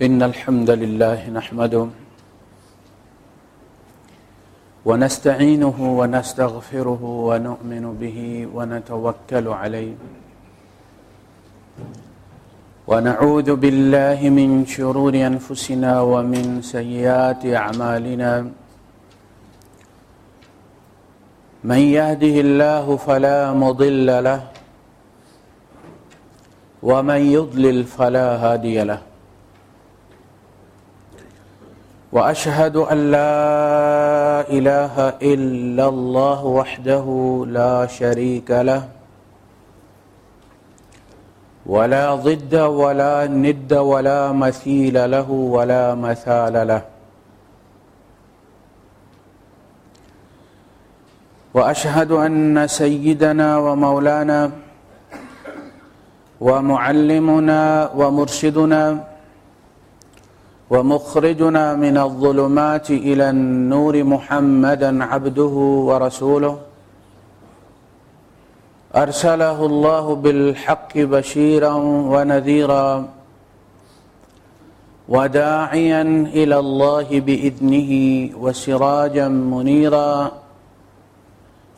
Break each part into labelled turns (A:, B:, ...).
A: إن الحمد لله نحمده ونستعينه ونستغفره ونؤمن به ونتوكل عليه ونعوذ بالله من شرور أنفسنا ومن سيئات أعمالنا من يهده الله فلا مضل له ومن يضلل فلا هادي له وأشهد أن لا إله إلا الله وحده لا شريك له ولا ضد ولا ند ولا مثيل له ولا مثال له وأشهد أن سيدنا ومولانا ومعلمنا ومرشدنا ومخرجنا من الظلمات إلى النور محمدا عبده ورسوله أرسله الله بالحق بشيرا ونذيرا وداعيا إلى الله بإذنه وسراجا منيرا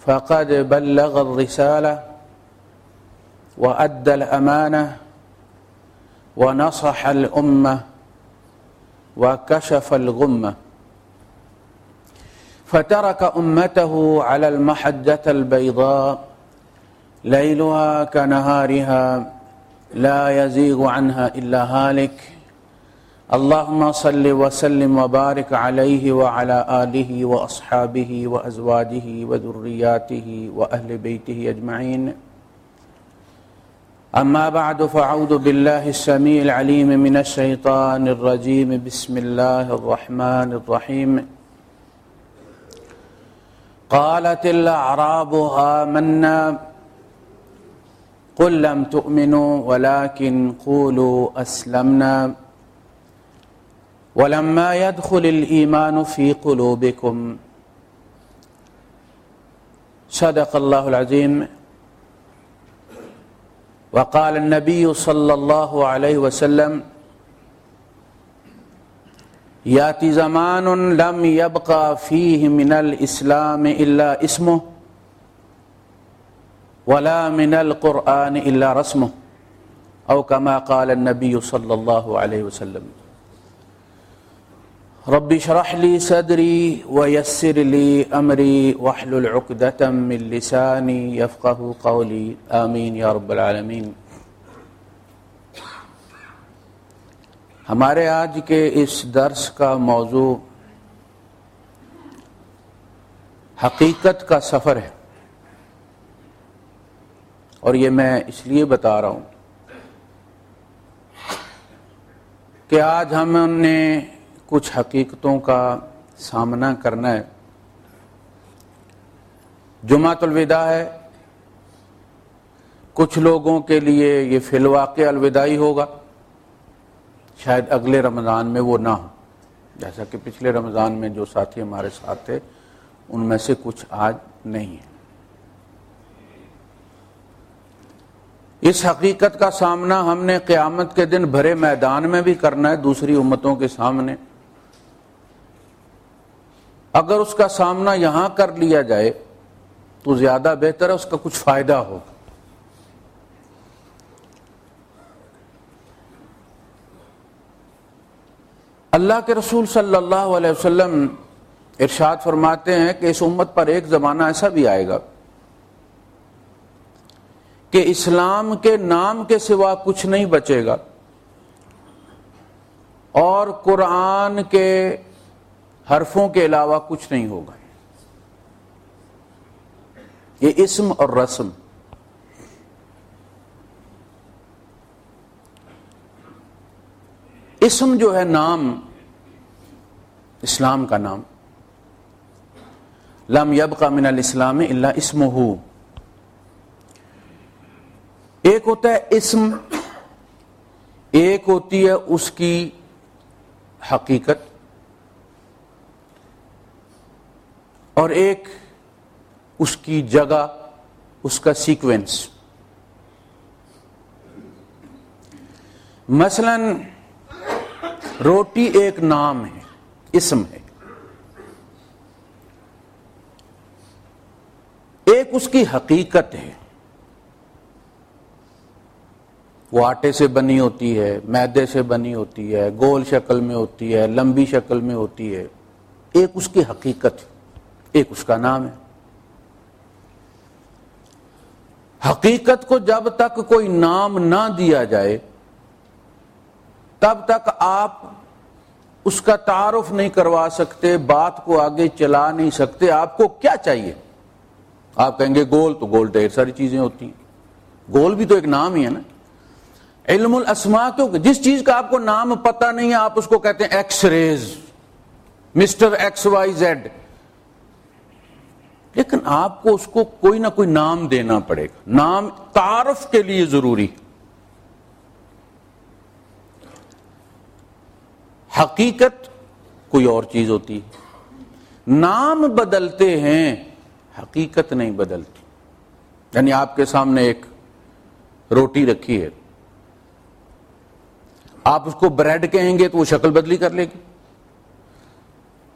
A: فقد بلغ الرسالة وأدى الأمانة ونصح الأمة وكشف الغمة فترك أمته على المحجة البيضاء ليلها كنهارها لا يزيغ عنها إلا هالك اللهم صل وسلم وبارك عليه وعلى آله وأصحابه وأزواجه وذرياته وأهل بيته أجمعين أما بعد فأعوذ بالله السميع العليم من الشيطان الرجيم بسم الله الرحمن الرحيم قالت الأعراب آمنا قل لم تؤمنوا ولكن قولوا أسلمنا ولما يدخل الإيمان في قلوبكم صدق الله العظيم وقال النبي صلى الله عليه وسلم يأتي زمان لم يبقى فيه من الإسلام إلا اسمه ولا من القرآن إلا رسمه أو كما قال النبي صلى الله عليه وسلم رب اشرح لي صدري ويسر لي أمري واحلل عقدة من لساني يفقه قولي آمين یا رب العالمین۔ ہمارے آج کے اس درس کا موضوع حقیقت کا سفر ہے، اور یہ میں اس لیے بتا رہا ہوں کہ آج ہم نے کچھ حقیقتوں کا سامنا کرنا ہے۔ جمعۃ الوداع ہے، کچھ لوگوں کے لیے یہ فی الواقع الوداعی ہوگا، شاید اگلے رمضان میں وہ نہ ہو، جیسا کہ پچھلے رمضان میں جو ساتھی ہمارے ساتھ تھے ان میں سے کچھ آج نہیں ہیں۔ اس حقیقت کا سامنا ہم نے قیامت کے دن بھرے میدان میں بھی کرنا ہے، دوسری امتوں کے سامنے۔ اگر اس کا سامنا یہاں کر لیا جائے تو زیادہ بہتر ہے، اس کا کچھ فائدہ ہوگا۔ اللہ کے رسول صلی اللہ علیہ وسلم ارشاد فرماتے ہیں کہ اس امت پر ایک زمانہ ایسا بھی آئے گا کہ اسلام کے نام کے سوا کچھ نہیں بچے گا، اور قرآن کے حرفوں کے علاوہ کچھ نہیں ہوگا۔ یہ اسم اور رسم، اسم جو ہے نام، اسلام کا نام، لم یبق من الاسلام الا اسمہ، ایک ہوتا ہے اسم، ایک ہوتی ہے اس کی حقیقت، اور ایک اس کی جگہ، اس کا سیکوینس۔ مثلا روٹی ایک نام ہے، اسم ہے، ایک اس کی حقیقت ہے. وہ آٹے سے بنی ہوتی ہے، میدے سے بنی ہوتی ہے، گول شکل میں ہوتی ہے، لمبی شکل میں ہوتی ہے. ایک اس کی حقیقت ہے، ایک اس کا نام ہے. حقیقت کو جب تک کوئی نام نہ دیا جائے تب تک آپ اس کا تعارف نہیں کروا سکتے، بات کو آگے چلا نہیں سکتے. آپ کو کیا چاہیے؟ آپ کہیں گے گول، تو گول ڈھیر ساری چیزیں ہوتی ہیں، گول بھی تو ایک نام ہی ہے نا. علم الاسماء کیوں کہ جس چیز کا آپ کو نام پتہ نہیں ہے آپ اس کو کہتے ہیں X rays, mister X Y Z. لیکن آپ کو اس کو کوئی نہ کوئی نام دینا پڑے گا، نام تعارف کے لیے ضروری. حقیقت کوئی اور چیز ہوتی ہے، نام بدلتے ہیں، حقیقت نہیں بدلتی. یعنی آپ کے سامنے ایک روٹی رکھی ہے، آپ اس کو بریڈ کہیں گے تو وہ شکل بدلی کر لے گی.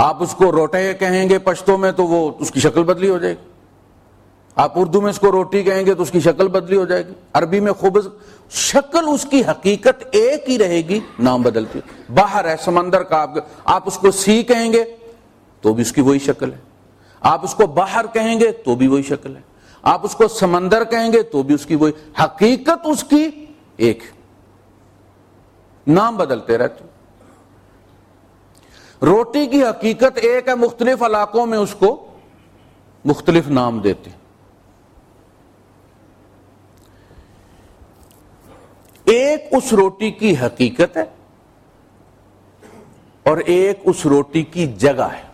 A: آپ اس کو روٹے کہیں گے پشتو میں تو وہ اس کی شکل بدلی ہو جائے گی. آپ اردو میں اس کو روٹی کہیں گے تو اس کی شکل بدلی ہو جائے گی. عربی میں خبز، شکل اس کی حقیقت ایک ہی رہے گی، نام بدلتی. باہر ہے سمندر کا، آپ اس کو سی کہیں گے تو بھی اس کی وہی شکل ہے. آپ اس کو باہر کہیں گے تو بھی وہی شکل ہے. آپ اس کو سمندر کہیں گے تو بھی اس کی وہی حقیقت، اس کی ایک، نام بدلتے رہتے. روٹی کی حقیقت ایک ہے، مختلف علاقوں میں اس کو مختلف نام دیتے. ایک اس روٹی کی حقیقت ہے اور ایک اس روٹی کی جگہ ہے.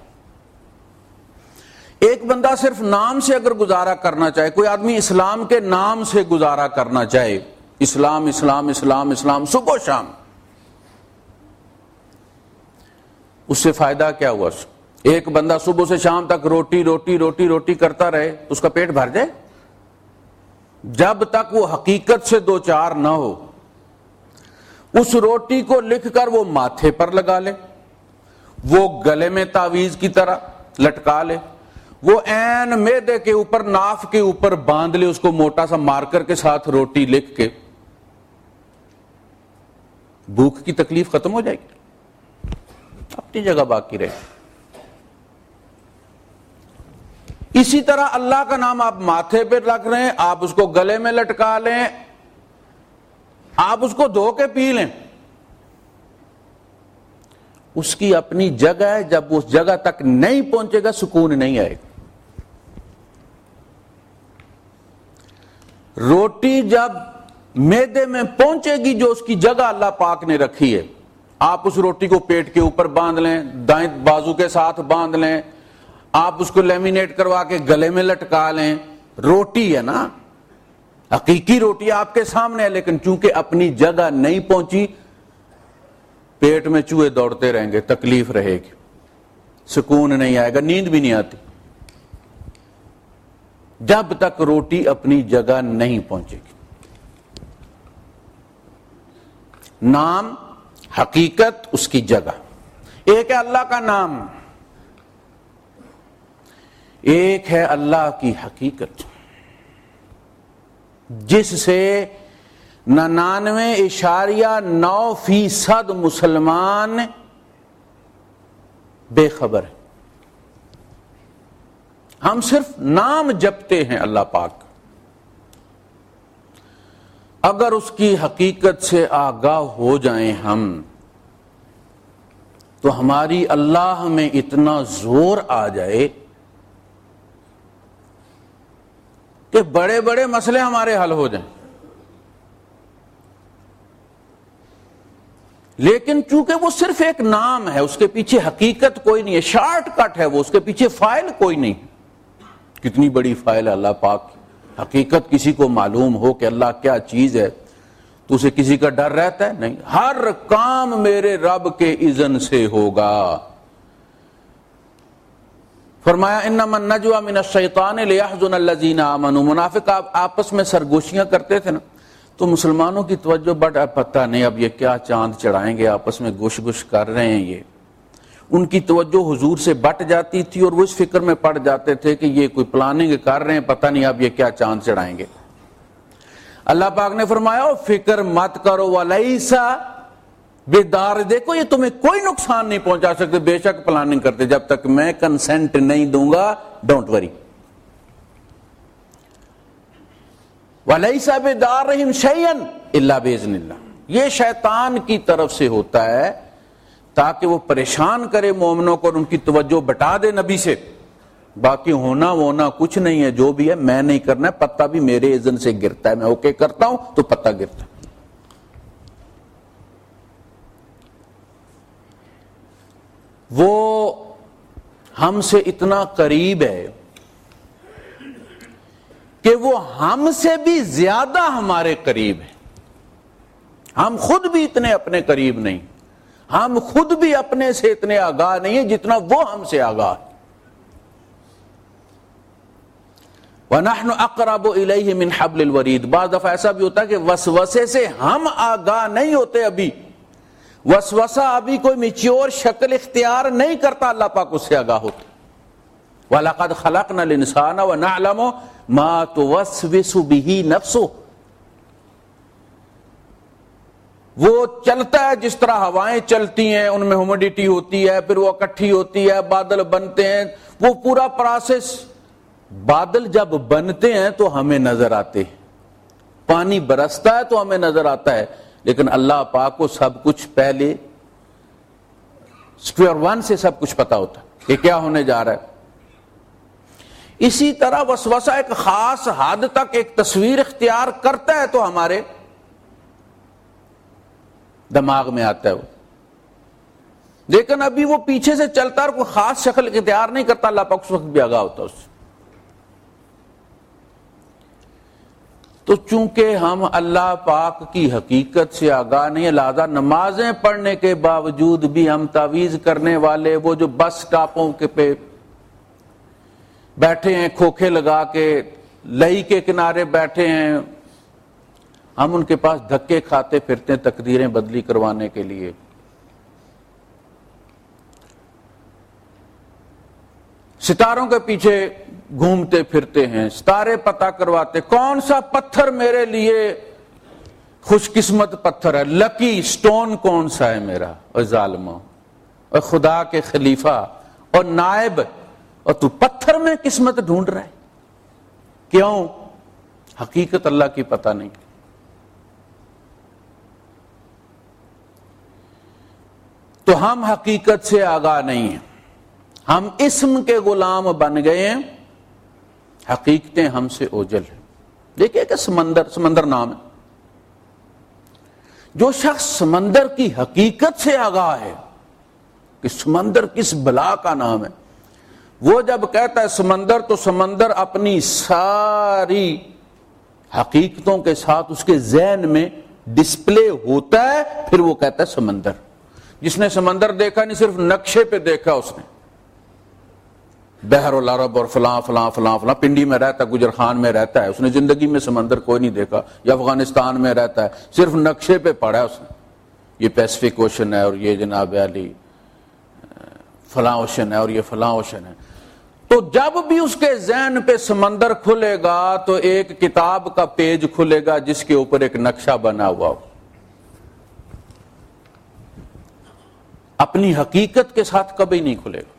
A: ایک بندہ صرف نام سے اگر گزارا کرنا چاہے، کوئی آدمی اسلام کے نام سے گزارا کرنا چاہے، اسلام اسلام اسلام اسلام صبح و شام، اس سے فائدہ کیا ہوا؟ ایک بندہ صبح سے شام تک روٹی روٹی روٹی روٹی کرتا رہے تو اس کا پیٹ بھر جائے؟ جب تک وہ حقیقت سے دو چار نہ ہو. اس روٹی کو لکھ کر وہ ماتھے پر لگا لے، وہ گلے میں تعویذ کی طرح لٹکا لے، وہ عین معدے کے اوپر، ناف کے اوپر باندھ لے، اس کو موٹا سا مارکر کے ساتھ روٹی لکھ کے، بھوک کی تکلیف ختم ہو جائے گی، اپنی جگہ باقی رہے. اسی طرح اللہ کا نام آپ ماتھے پہ رکھ رہے ہیں، آپ اس کو گلے میں لٹکا لیں، آپ اس کو دھو کے پی لیں، اس کی اپنی جگہ ہے. جب اس جگہ تک نہیں پہنچے گا سکون نہیں آئے گا. روٹی جب معدے میں پہنچے گی جو اس کی جگہ اللہ پاک نے رکھی ہے، آپ اس روٹی کو پیٹ کے اوپر باندھ لیں، دائیں بازو کے ساتھ باندھ لیں، آپ اس کو لیمینیٹ کروا کے گلے میں لٹکا لیں، روٹی ہے نا، حقیقی روٹی آپ کے سامنے ہے، لیکن چونکہ اپنی جگہ نہیں پہنچی، پیٹ میں چوہے دوڑتے رہیں گے، تکلیف رہے گی، سکون نہیں آئے گا، نیند بھی نہیں آتی جب تک روٹی اپنی جگہ نہیں پہنچے گی. نام، حقیقت، اس کی جگہ. ایک ہے اللہ کا نام، ایک ہے اللہ کی حقیقت، جس سے 99.9% مسلمان بے خبر ہیں. ہم صرف نام جپتے ہیں اللہ پاک. اگر اس کی حقیقت سے آگاہ ہو جائیں ہم، تو ہماری اللہ میں اتنا زور آ جائے کہ بڑے بڑے مسئلے ہمارے حل ہو جائیں. لیکن چونکہ وہ صرف ایک نام ہے، اس کے پیچھے حقیقت کوئی نہیں ہے، شارٹ کٹ ہے وہ، اس کے پیچھے فائل کوئی نہیں. کتنی بڑی فائل ہے اللہ پاک کی. حقیقت کسی کو معلوم ہو کہ اللہ کیا چیز ہے تو اسے کسی کا ڈر رہتا ہے؟ نہیں. ہر کام میرے رب کے اذن سے ہوگا. فرمایا انما النجوى من الشیطان لیحزن الذین آمنوا. منافق آپس میں سرگوشیاں کرتے تھے نا، تو مسلمانوں کی توجہ بٹ اب پتہ نہیں اب یہ کیا چاند چڑھائیں گے، آپس میں گش گش کر رہے ہیں. یہ ان کی توجہ حضور سے بٹ جاتی تھی اور وہ اس فکر میں پڑ جاتے تھے کہ یہ کوئی پلاننگ کر رہے ہیں، پتہ نہیں اب یہ کیا چاند چڑھائیں گے. اللہ پاک نے فرمایا فکر مت کرو ولیسا بیدار، دیکھو یہ تمہیں کوئی نقصان نہیں پہنچا سکتے بے شک پلاننگ کرتے، جب تک میں کنسنٹ نہیں دوں گا ڈونٹ وری. وَلَيْسَ بِضَارِّهِمْ شَيْئًا إِلَّا بِإِذْنِ اللَّهِ، یہ شیطان کی طرف سے ہوتا ہے تاکہ وہ پریشان کرے مومنوں کو اور ان کی توجہ بٹا دے نبی سے. باقی ہونا وونا کچھ نہیں ہے، جو بھی ہے میں نہیں کرنا ہے، پتہ بھی میرے اذن سے گرتا ہے، میں اوکے کرتا ہوں تو پتہ گرتا ہے. وہ ہم سے اتنا قریب ہے کہ وہ ہم سے بھی زیادہ ہمارے قریب ہے. ہم خود بھی اتنے اپنے قریب نہیں، ہم خود بھی اپنے سے اتنے آگاہ نہیں ہیں جتنا وہ ہم سے آگاہ ہے. وَنَحْنُ أَقْرَبُ إِلَيْهِ مِنْ حَبْلِ الْوَرِيدِ، بعض دفعہ ایسا بھی ہوتا ہے کہ وسوسے سے ہم آگاہ نہیں ہوتے، ابھی وسوسہ ابھی کوئی میچور شکل اختیار نہیں کرتا، اللہ پاک اس سے آگاہ ہوتا. وَلَقَدْ خَلَقْنَا الْإِنسَانَ وَنَعْلَمُ مَا تُوَسْوِسُ بِهِ نَفْسُهُ، وہ چلتا ہے جس طرح ہوائیں چلتی ہیں، ان میں ہیومیڈیٹی ہوتی ہے، پھر وہ اکٹھی ہوتی ہے، بادل بنتے ہیں، وہ پورا پروسیس. بادل جب بنتے ہیں تو ہمیں نظر آتے ہیں، پانی برستا ہے تو ہمیں نظر آتا ہے، لیکن اللہ پاک کو سب کچھ پہلے اسکوائر ون سے سب کچھ پتا ہوتا ہے کہ کیا ہونے جا رہا ہے. اسی طرح وسوسہ ایک خاص حد تک ایک تصویر اختیار کرتا ہے تو ہمارے دماغ میں آتا ہے وہ، لیکن ابھی وہ پیچھے سے چلتا ہے اور کوئی خاص شکل اختیار نہیں کرتا. اللہ پاک اس وقت بھی آگاہ ہوتا ہے اس سے. تو چونکہ ہم اللہ پاک کی حقیقت سے آگاہ نہیں ہیں، لہذا نمازیں پڑھنے کے باوجود بھی ہم تعویذ کرنے والے، وہ جو بس سٹاپوں کے پہ بیٹھے ہیں کھوکھے لگا کے، لئی کے کنارے بیٹھے ہیں، ہم ان کے پاس دھکے کھاتے پھرتے ہیں تقدیریں بدلی کروانے کے لیے. ستاروں کے پیچھے گھومتے پھرتے ہیں، ستارے پتہ کرواتے کون سا پتھر میرے لیے خوش قسمت پتھر ہے، لکی سٹون کون سا ہے میرا. اور ظالموں اور خدا کے خلیفہ اور نائب، اور تو پتھر میں قسمت ڈھونڈ رہا ہے. کیوں؟ حقیقت اللہ کی پتہ نہیں. تو ہم حقیقت سے آگاہ نہیں ہیں، ہم اسم کے غلام بن گئے ہیں، حقیقتیں ہم سے اوجل ہیں. دیکھیں کہ سمندر نام ہے. جو شخص سمندر کی حقیقت سے آگاہ ہے کہ سمندر کس بلا کا نام ہے، وہ جب کہتا ہے سمندر تو سمندر اپنی ساری حقیقتوں کے ساتھ اس کے ذہن میں ڈسپلے ہوتا ہے، پھر وہ کہتا ہے سمندر. جس نے سمندر دیکھا نہیں، صرف نقشے پہ دیکھا اس نے، بحر العرب اور فلاں فلاں فلاں فلاں، پنڈی میں رہتا ہے، گجر خان میں رہتا ہے، اس نے زندگی میں سمندر کوئی نہیں دیکھا، یا افغانستان میں رہتا ہے، صرف نقشے پہ پڑھا ہے اس نے یہ پیسفک اوشن ہے اور یہ جناب علی فلاں اوشن ہے اور یہ فلاں اوشن ہے. تو جب بھی اس کے ذہن پہ سمندر کھلے گا تو ایک کتاب کا پیج کھلے گا جس کے اوپر ایک نقشہ بنا ہوا ہو. اپنی حقیقت کے ساتھ کبھی نہیں کھلے گا.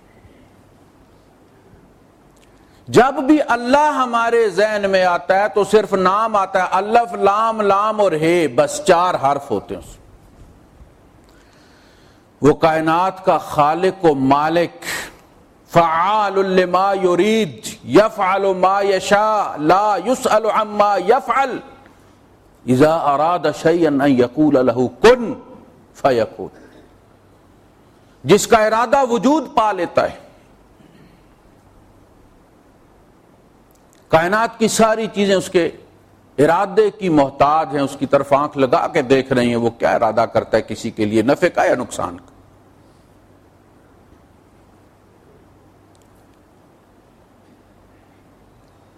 A: جب بھی اللہ ہمارے ذہن میں آتا ہے تو صرف نام آتا ہے، الف لام لام اور ہے، بس 4 حرف ہوتے ہیں اس. وہ کائنات کا خالق و مالک، فعال لما یرید، یفعل ما یشاء، لا یسأل عما یفعل، اذا اراد شیئا ان یقول له کن فیکون. جس کا ارادہ وجود پا لیتا ہے. کائنات کی ساری چیزیں اس کے ارادے کی محتاج ہیں، اس کی طرف آنکھ لگا کے دیکھ رہی ہیں وہ کیا ارادہ کرتا ہے کسی کے لیے، نفع کا یا نقصان کا.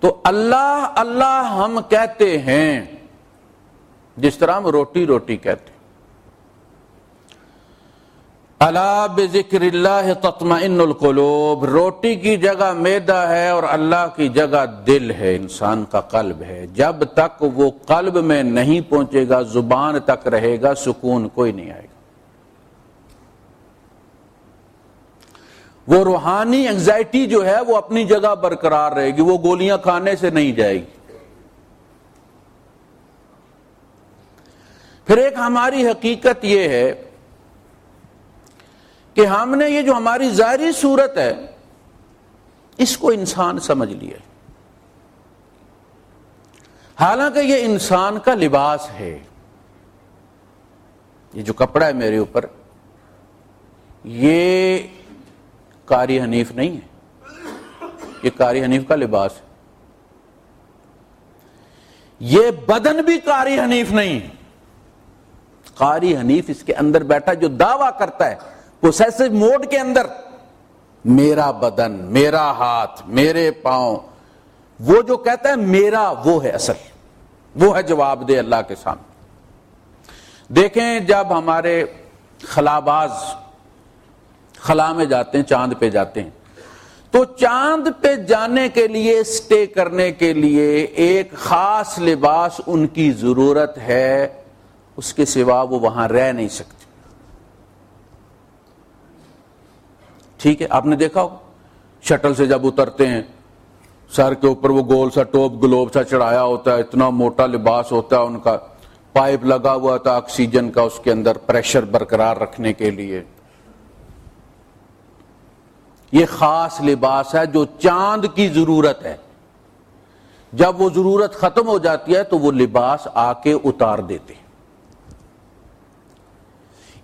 A: تو اللہ اللہ ہم کہتے ہیں جس طرح ہم روٹی روٹی کہتے ہیں۔ الا بذکر اللہ تطمئن القلوب، روٹی کی جگہ معدہ ہے اور اللہ کی جگہ دل ہے، انسان کا قلب ہے۔ جب تک وہ قلب میں نہیں پہنچے گا، زبان تک رہے گا، سکون کوئی نہیں آئے گا۔ وہ روحانی انگزائٹی جو ہے وہ اپنی جگہ برقرار رہے گی، وہ گولیاں کھانے سے نہیں جائے گی۔ پھر ایک ہماری حقیقت یہ ہے کہ ہم نے یہ جو ہماری ظاہری صورت ہے اس کو انسان سمجھ لیا ہے، حالانکہ یہ انسان کا لباس ہے۔ یہ جو کپڑا ہے میرے اوپر، یہ قاری حنیف نہیں ہے، یہ قاری حنیف کا لباس ہے۔ یہ بدن بھی قاری حنیف نہیں ہے۔ قاری حنیف اس کے اندر بیٹھا جو دعویٰ کرتا ہے پوسیسو موڈ کے اندر، میرا بدن، میرا ہاتھ، میرے پاؤں، وہ جو کہتا ہے میرا، وہ ہے اصل، وہ ہے جواب دہ اللہ کے سامنے۔ دیکھیں جب ہمارے خلاباز خلا میں جاتے ہیں، چاند پہ جاتے ہیں، تو چاند پہ جانے کے لیے، سٹے کرنے کے لیے ایک خاص لباس ان کی ضرورت ہے، اس کے سوا وہ وہاں رہ نہیں سکتے۔ ٹھیک ہے، آپ نے دیکھا ہوگا شٹل سے جب اترتے ہیں، سر کے اوپر وہ گول سا ٹوپ گلوب سا چڑھایا ہوتا ہے، اتنا موٹا لباس ہوتا ہے ان کا، پائپ لگا ہوا تھا آکسیجن کا اس کے اندر پریشر برقرار رکھنے کے لیے۔ یہ خاص لباس ہے جو چاند کی ضرورت ہے۔ جب وہ ضرورت ختم ہو جاتی ہے تو وہ لباس آ کے اتار دیتے ہیں۔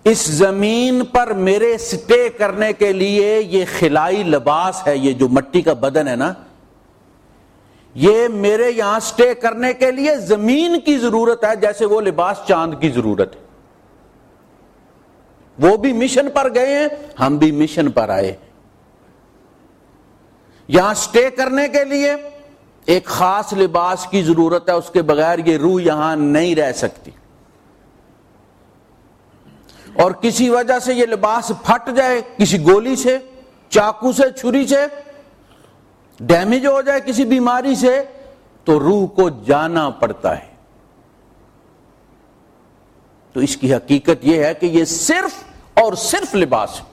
A: اس زمین پر میرے سٹے کرنے کے لیے یہ خلائی لباس ہے، یہ جو مٹی کا بدن ہے نا، یہ میرے یہاں سٹے کرنے کے لیے زمین کی ضرورت ہے، جیسے وہ لباس چاند کی ضرورت ہے۔ وہ بھی مشن پر گئے ہیں، ہم بھی مشن پر آئے۔ یہاں سٹے کرنے کے لیے ایک خاص لباس کی ضرورت ہے، اس کے بغیر یہ روح یہاں نہیں رہ سکتی۔ اور کسی وجہ سے یہ لباس پھٹ جائے، کسی گولی سے، چاقو سے، چھری سے ڈیمیج ہو جائے، کسی بیماری سے، تو روح کو جانا پڑتا ہے۔ تو اس کی حقیقت یہ ہے کہ یہ صرف اور صرف لباس ہے۔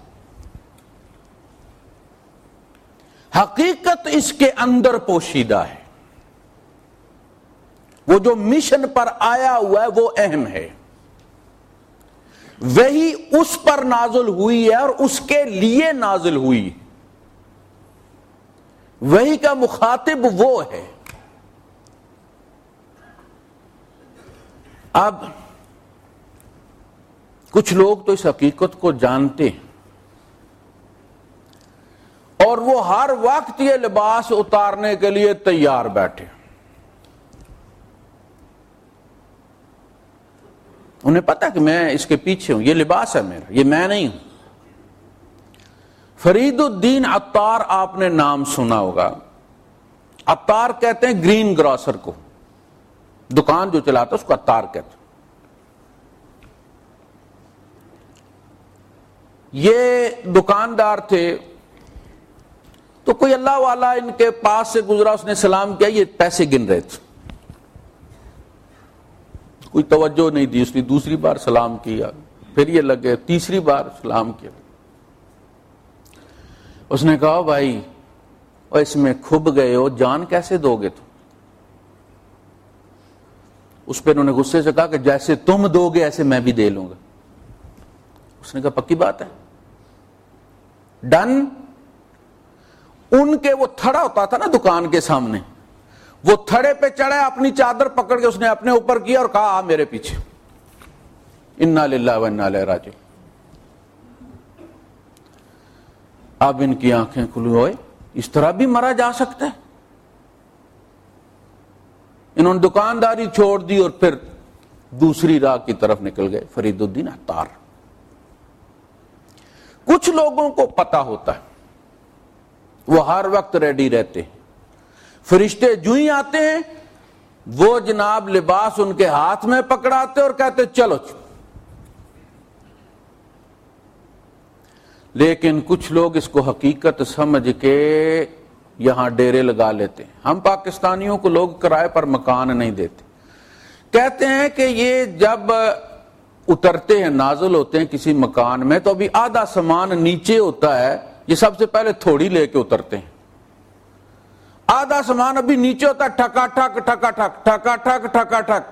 A: حقیقت اس کے اندر پوشیدہ ہے۔ وہ جو مشن پر آیا ہوا ہے وہ اہم ہے، وہی اس پر نازل ہوئی ہے اور اس کے لیے نازل ہوئی، وہی کا مخاطب وہ ہے۔ اب کچھ لوگ تو اس حقیقت کو جانتے ہیں اور وہ ہر وقت یہ لباس اتارنے کے لیے تیار بیٹھے۔ انہیں پتا کہ میں اس کے پیچھے ہوں، یہ لباس ہے میرا، یہ میں نہیں ہوں۔ فرید الدین عطار آپ نے نام سنا ہوگا۔ عطار کہتے ہیں گرین گراسر کو، دکان جو چلاتا اس کو عطار کہتے ہیں۔ یہ دکاندار تھے، تو کوئی اللہ والا ان کے پاس سے گزرا، اس نے سلام کیا، یہ پیسے گن رہے تھے، کوئی توجہ نہیں دی، اس نے دوسری بار سلام کیا، پھر یہ لگے، تیسری بار سلام کیا۔ اس نے کہا بھائی اور اس میں کھب گئے ہو، جان کیسے دو گے تم؟ اس پہ انہوں نے غصے سے کہا کہ جیسے تم دو گے ایسے میں بھی دے لوں گا۔ اس نے کہا پکی بات ہے، ڈن۔ ان کے وہ تھڑا ہوتا تھا نا دکان کے سامنے، وہ تھڑے پہ چڑھا، اپنی چادر پکڑ کے اس نے اپنے اوپر کیا اور کہا آ میرے پیچھے، انا للہ و انا الیہ راجعون۔ اب ان کی آنکھیں کھلی ہوئے، اس طرح بھی مرا جا سکتا ہے؟ انہوں نے دکانداری چھوڑ دی اور پھر دوسری راہ کی طرف نکل گئے، فرید الدین عطار۔ کچھ لوگوں کو پتا ہوتا ہے، وہ ہر وقت ریڈی رہتے ہیں، فرشتے جو ہی آتے ہیں وہ جناب لباس ان کے ہاتھ میں پکڑاتے اور کہتے چلو. لیکن کچھ لوگ اس کو حقیقت سمجھ کے یہاں ڈیرے لگا لیتے ہیں. ہم پاکستانیوں کو لوگ کرائے پر مکان نہیں دیتے. کہتے ہیں کہ یہ جب اترتے ہیں نازل ہوتے ہیں کسی مکان میں تو ابھی آدھا سامان نیچے ہوتا ہے, یہ سب سے پہلے تھوڑی لے کے اترتے ہیں. آدھا سامان ابھی نیچے ہوتا ہے, ٹھکا ٹھک ٹھکا ٹھک ٹھکا ٹھک ٹھکا ٹھک.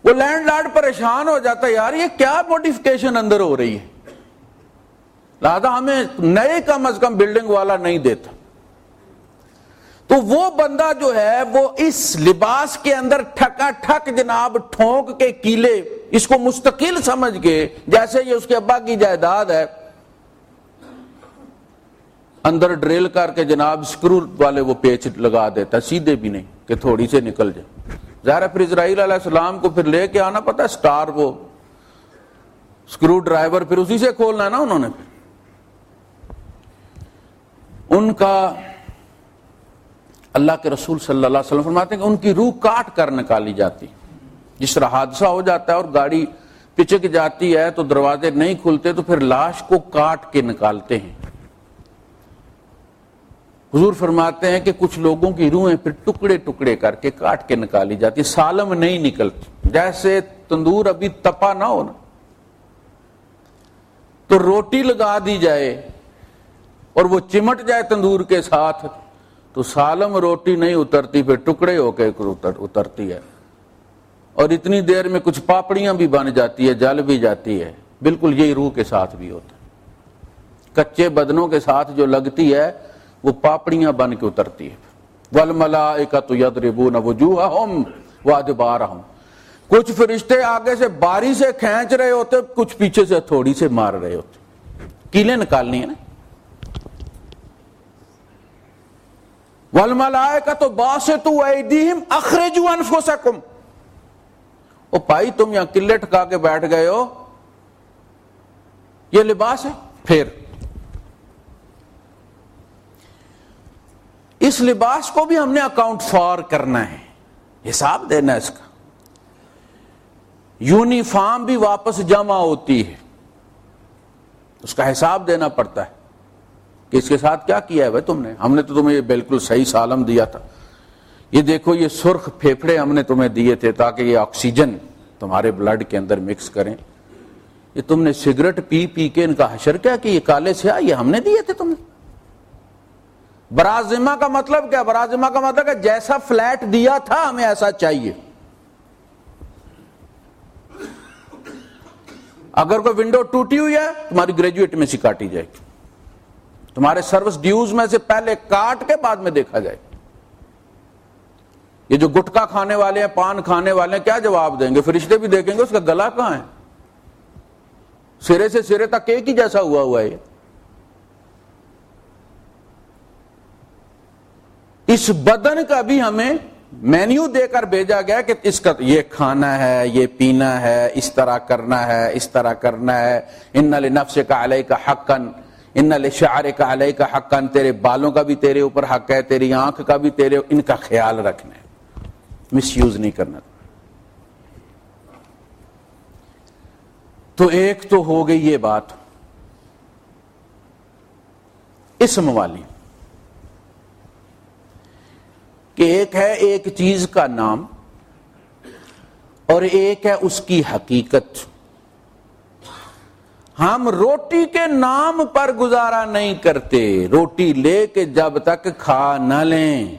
A: وہ لینڈ لارڈ پریشان ہو جاتا ہے, یار یہ کیا موڈیفکیشن اندر ہو رہی ہے, لہذا ہمیں نئے کم از کم بلڈنگ والا نہیں دیتا. تو وہ بندہ جو ہے وہ اس لباس کے اندر ٹھکا ٹھک جناب ٹھونک کے کیلے اس کو مستقل سمجھ کے, جیسے یہ اس کے ابا کی جائیداد ہے, اندر ڈرل کر کے جناب سکرو والے وہ پیچ لگا دیتا ہے, سیدھے بھی نہیں کہ تھوڑی سے نکل جائے. ظاہر پھر اسرائیل علیہ السلام کو پھر لے کے آنا پتا ہے سٹار, وہ سکرو ڈرائیور پھر اسی سے کھولنا ہے نا انہوں نے. ان کا اللہ کے رسول صلی اللہ علیہ وسلم فرماتے ہیں کہ ان کی روح کاٹ کر نکالی جاتی. جس طرح حادثہ ہو جاتا ہے اور گاڑی پچک جاتی ہے تو دروازے نہیں کھلتے تو پھر لاش کو کاٹ کے نکالتے ہیں. حضور فرماتے ہیں کہ کچھ لوگوں کی روحیں پھر ٹکڑے ٹکڑے کر کے کاٹ کے نکالی جاتی, سالم نہیں نکلتی. جیسے تندور ابھی تپا نہ ہو نا تو روٹی لگا دی جائے اور وہ چمٹ جائے تندور کے ساتھ تو سالم روٹی نہیں اترتی, پھر ٹکڑے ہو کے اترتی ہے. اور اتنی دیر میں کچھ پاپڑیاں بھی بن جاتی ہے, جل بھی جاتی ہے. بالکل یہی روح کے ساتھ بھی ہوتا ہے. کچے بدنوں کے ساتھ جو لگتی ہے وہ پاپڑیاں بن کے اترتی ہے. وَالْمَلَائِكَةُ يَضْرِبُونَ وُجُوهَهُمْ وَأَدْبَارَهُمْ. کچھ فرشتے آگے سے باری سے کھینچ رہے ہوتے, کچھ پیچھے سے تھوڑی سے مار رہے ہوتے. کیلیں نکالنی ہے نا. وَالْمَلَائِكَةُ بَاسِطُو أَيْدِيهِمْ أَخْرِجُوا أَنفُسَكُمْ. او بھائی تم یہاں کلے ٹھکا کے بیٹھ گئے ہو, یہ لباس ہے. پھر اس لباس کو بھی ہم نے اکاؤنٹ فار کرنا ہے, حساب دینا ہے اس کا. یونیفارم بھی واپس جمع ہوتی ہے, اس کا حساب دینا پڑتا ہے کہ اس کے ساتھ کیا کیا ہے بھائی تم نے. ہم نے تو تمہیں یہ بالکل صحیح سالم دیا تھا, یہ دیکھو یہ سرخ پھیپھڑے ہم نے تمہیں دیے تھے تاکہ یہ آکسیجن تمہارے بلڈ کے اندر مکس کریں. یہ تم نے سگریٹ پی پی کے ان کا حشر کیا کہ یہ کالے سیاہ یہ ہم نے دیے تھے تمہیں. برازمہ کا مطلب کیا؟ برازمہ کا مطلب کہ جیسا فلیٹ دیا تھا ہمیں ایسا چاہیے. اگر کوئی ونڈو ٹوٹی ہوئی ہے تمہاری گریجویٹ میں سے کاٹی جائے گی, تمہارے سروس ڈیوز میں سے پہلے کاٹ کے بعد میں دیکھا جائے. یہ جو گٹکا کھانے والے ہیں, پان کھانے والے ہیں, کیا جواب دیں گے؟ فرشتے بھی دیکھیں گے اس کا گلا کہاں ہے, سرے سے سرے تک ایک ہی جیسا ہوا ہے. اس بدن کا بھی ہمیں مینیو دے کر بھیجا گیا کہ اس کا یہ کھانا ہے, یہ پینا ہے, اس طرح کرنا ہے, اس طرح کرنا ہے. ان لنفسک علیک حقا ان لشعرک علیک حقا. تیرے بالوں کا بھی تیرے اوپر حق ہے, تیری آنکھ کا بھی تیرے, ان کا خیال رکھنا ہے, مس یوز نہیں کرنا. تو ایک تو ہو گئی یہ بات اسم والی کہ ایک ہے ایک چیز کا نام اور ایک ہے اس کی حقیقت. ہم روٹی کے نام پر گزارا نہیں کرتے, روٹی لے کے جب تک کھا نہ لیں,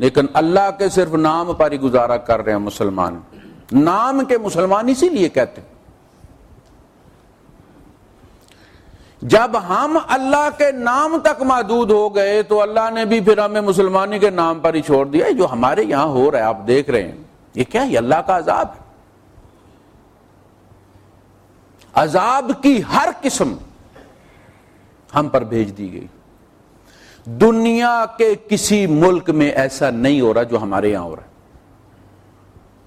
A: لیکن اللہ کے صرف نام پر ہی گزارا کر رہے ہیں مسلمان. نام کے مسلمان اسی لیے کہتے ہیں. جب ہم اللہ کے نام تک محدود ہو گئے تو اللہ نے بھی پھر ہمیں مسلمانی کے نام پر ہی چھوڑ دیا. جو ہمارے یہاں ہو رہا ہے آپ دیکھ رہے ہیں, یہ کیا ہے؟ یہ اللہ کا عذاب ہے. عذاب کی ہر قسم ہم پر بھیج دی گئی. دنیا کے کسی ملک میں ایسا نہیں ہو رہا جو ہمارے یہاں ہو رہا ہے.